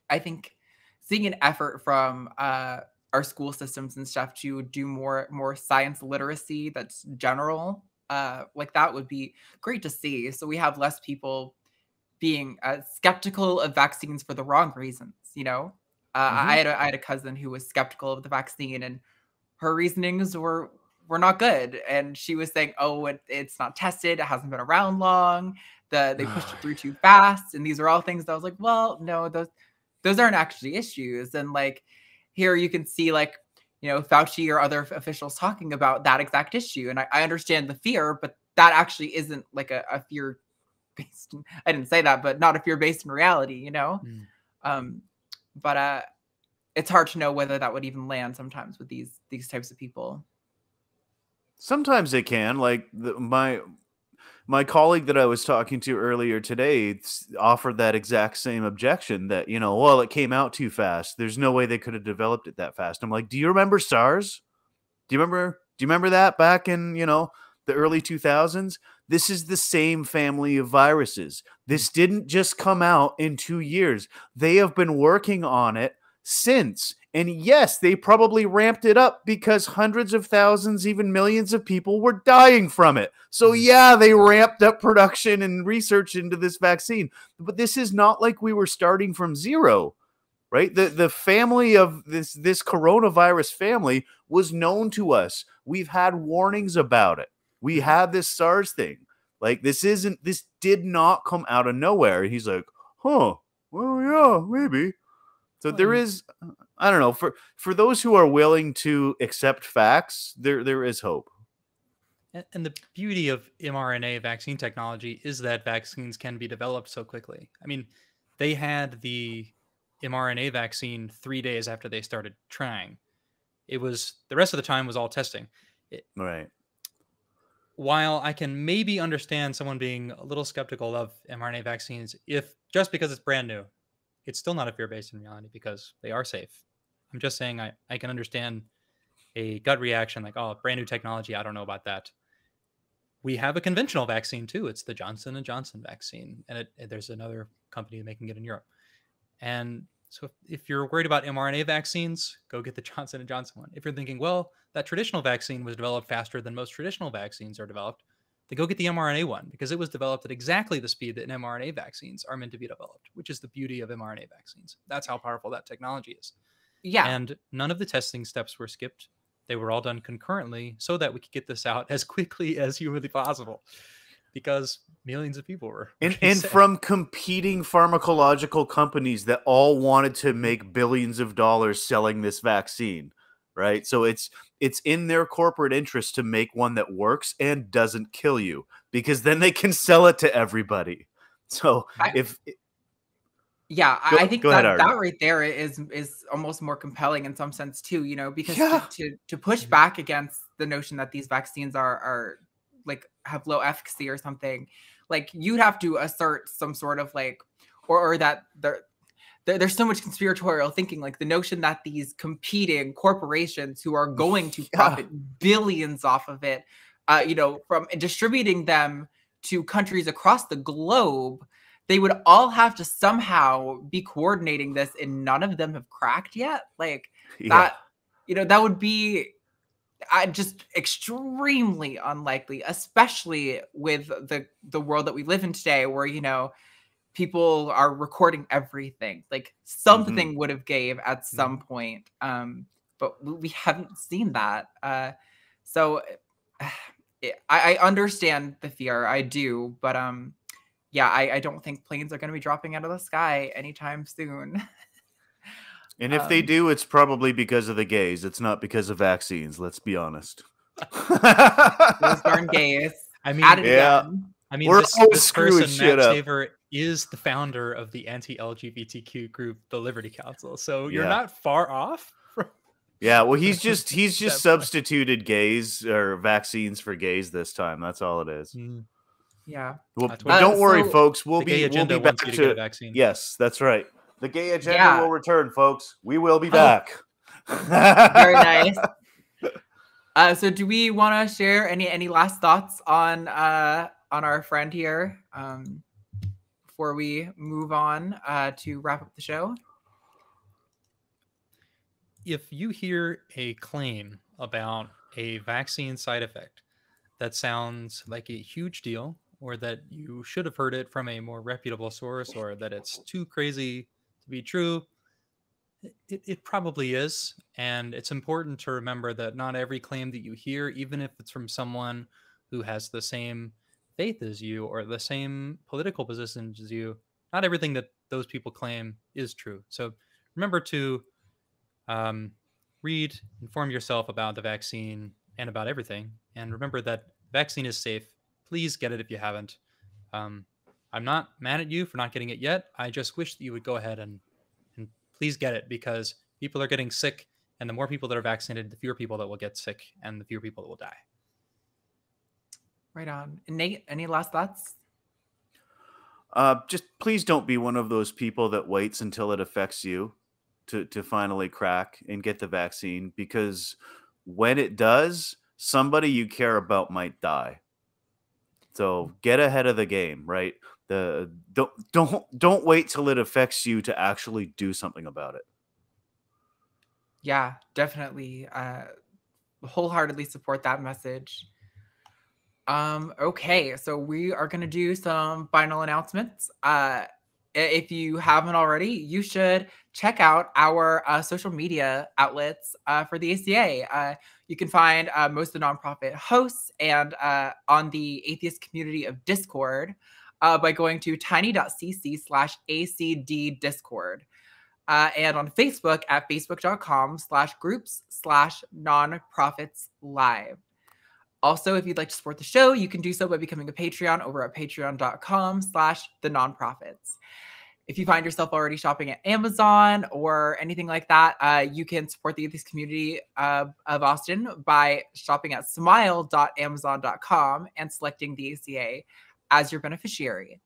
I think seeing an effort from our school systems and stuff to do more science literacy that's general, like that would be great to see. So we have less people being skeptical of vaccines for the wrong reasons. I had a cousin who was skeptical of the vaccine, and her reasonings were not good. And she was saying, "Oh, it's not tested. It hasn't been around long. They pushed it through too fast." And these are all things that I was like, "Well, no, those aren't actually issues." And like here, you can see like Fauci or other officials talking about that exact issue, and I understand the fear, but that actually isn't like a fear based. I didn't say that, but not a fear based in reality, But it's hard to know whether that would even land sometimes with these types of people. Sometimes it can. Like my colleague that I was talking to earlier today offered that exact same objection that, well, it came out too fast. There's no way they could have developed it that fast. I'm like, do you remember SARS? Do you remember that back in, the early 2000s? This is the same family of viruses. This didn't just come out in 2 years. They have been working on it since. And yes, they probably ramped it up because hundreds of thousands, even millions of people were dying from it. So yeah, they ramped up production and research into this vaccine. But this is not like we were starting from zero, right? The family of this coronavirus family was known to us. We've had warnings about it. We had this SARS thing. Like, this did not come out of nowhere. He's like, huh, well, yeah, maybe. So there is, I don't know, for those who are willing to accept facts, there is hope. And the beauty of mRNA vaccine technology is that vaccines can be developed so quickly. I mean, they had the mRNA vaccine 3 days after they started trying. It was, the rest of the time was all testing. Right. While I can maybe understand someone being a little skeptical of mRNA vaccines, if just because it's brand new, it's still not a fear-based in reality because they are safe. I'm just saying I can understand a gut reaction like, oh, brand new technology, I don't know about that. We have a conventional vaccine too. It's the Johnson & Johnson vaccine. And there's another company making it in Europe. And so if you're worried about mRNA vaccines, go get the Johnson & Johnson one. If you're thinking, well, that traditional vaccine was developed faster than most traditional vaccines are developed, then go get the mRNA one because it was developed at exactly the speed that mRNA vaccines are meant to be developed, which is the beauty of mRNA vaccines. That's how powerful that technology is. Yeah. And none of the testing steps were skipped. They were all done concurrently so that we could get this out as quickly as humanly possible because millions of people were. And from competing pharmacological companies that all wanted to make billions of dollars selling this vaccine, right? So it's in their corporate interest to make one that works and doesn't kill you because then they can sell it to everybody. So I think that right there is almost more compelling in some sense too, you know, because to push back against the notion that these vaccines are like have low efficacy or something, like you'd have to assert some sort of like, or that there's so much conspiratorial thinking, like the notion that these competing corporations who are going to profit billions off of it, you know, from distributing them to countries across the globe, they would all have to somehow be coordinating this, and none of them have cracked yet. Like that, you know, that would be just extremely unlikely, especially with the world that we live in today, where, you know, people are recording everything. Like something would have gave at some point, but we haven't seen that. So I understand the fear, I do, but yeah, I don't think planes are going to be dropping out of the sky anytime soon. And if they do, it's probably because of the gays. It's not because of vaccines. Let's be honest. Those darn gays. I mean, I mean, we're this person, Mat Staver, is the founder of the anti-LGBTQ group, the Liberty Council. So you're not far off. Yeah, well, he's just substituted gays or vaccines for gays this time. That's all it is. Yeah. Well, don't worry, folks. We'll be back to get a vaccine. Yes, that's right. The gay agenda will return, folks. We will be back. Very nice. So do we want to share any last thoughts on our friend here before we move on to wrap up the show? If you hear a claim about a vaccine side effect that sounds like a huge deal, or that you should have heard it from a more reputable source, or that it's too crazy to be true, it probably is. And it's important to remember that not every claim that you hear, even if it's from someone who has the same faith as you or the same political positions as you, not everything that those people claim is true. So remember to read, inform yourself about the vaccine and about everything. And remember that vaccine is safe. Please get it if you haven't. I'm not mad at you for not getting it yet. I just wish that you would go ahead and please get it, because people are getting sick, and the more people that are vaccinated, the fewer people that will get sick and the fewer people that will die. Right on. Nate, any last thoughts? Just please don't be one of those people that waits until it affects you to finally crack and get the vaccine, because when it does, somebody you care about might die. So get ahead of the game, right? Don't wait till it affects you to actually do something about it. Yeah, definitely. Wholeheartedly support that message. Okay, so we are going to do some final announcements. if you haven't already, you should check out our social media outlets for the ACA. You can find most of the nonprofit hosts and on the atheist community of Discord by going to tiny.cc/ACD Discord. And on Facebook at facebook.com/groups/nonprofitslive. Also, if you'd like to support the show, you can do so by becoming a Patreon over at patreon.com/thenonprofits. If you find yourself already shopping at Amazon or anything like that, you can support the atheist community of Austin by shopping at smile.amazon.com and selecting the ACA as your beneficiary.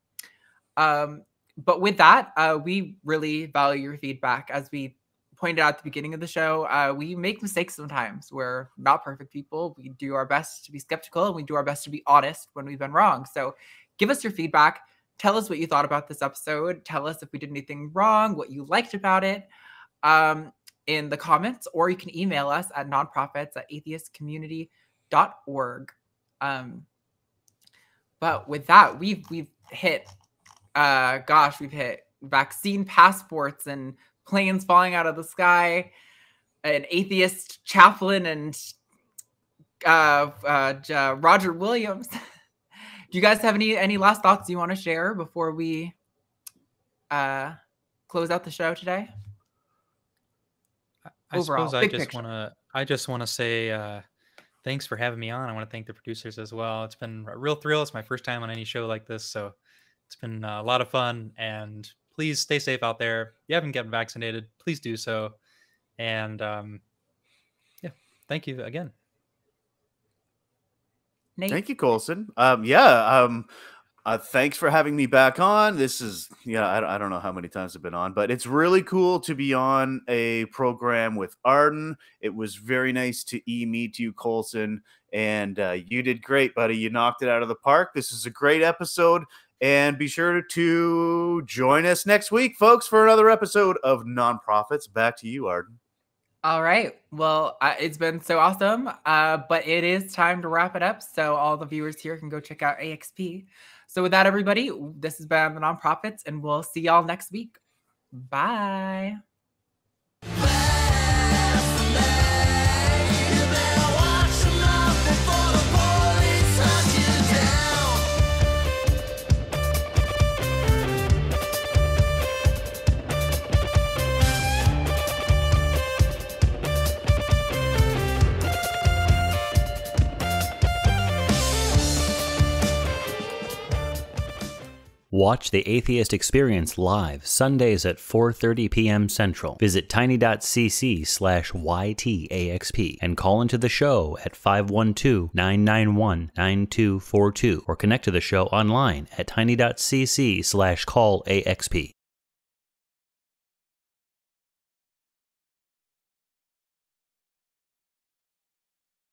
But with that, we really value your feedback. As we pointed out at the beginning of the show, we make mistakes sometimes. We're not perfect people. We do our best to be skeptical, and we do our best to be honest when we've been wrong. So give us your feedback. Tell us what you thought about this episode. Tell us if we did anything wrong, what you liked about it in the comments, or you can email us at nonprofits@atheistcommunity.org. But with that, we've hit, we've hit vaccine passports and planes falling out of the sky, an atheist chaplain, and Roger Williams. Do you guys have any last thoughts you want to share before we close out the show today? I suppose I just want to say thanks for having me on. I want to thank the producers as well. It's been a real thrill. It's my first time on any show like this, so it's been a lot of fun. And please stay safe out there. If you haven't gotten vaccinated, please do so. And yeah, thank you again. Nate? Thank you, Colson. Thanks for having me back on. This is, I don't know how many times I've been on, but it's really cool to be on a program with Arden. It was very nice to meet you, Colson, and you did great, buddy. You knocked it out of the park. This is a great episode, and be sure to join us next week, folks, for another episode of Nonprofits. Back to you, Arden. All right. Well, it's been so awesome, but it is time to wrap it up. So all the viewers here can go check out AXP. So with that, everybody, this has been the Nonprofits, and we'll see y'all next week. Bye. Watch The Atheist Experience live Sundays at 4:30 p.m. Central. Visit tiny.cc/YTAXP and call into the show at 512-991-9242 or connect to the show online at tiny.cc/callaxp.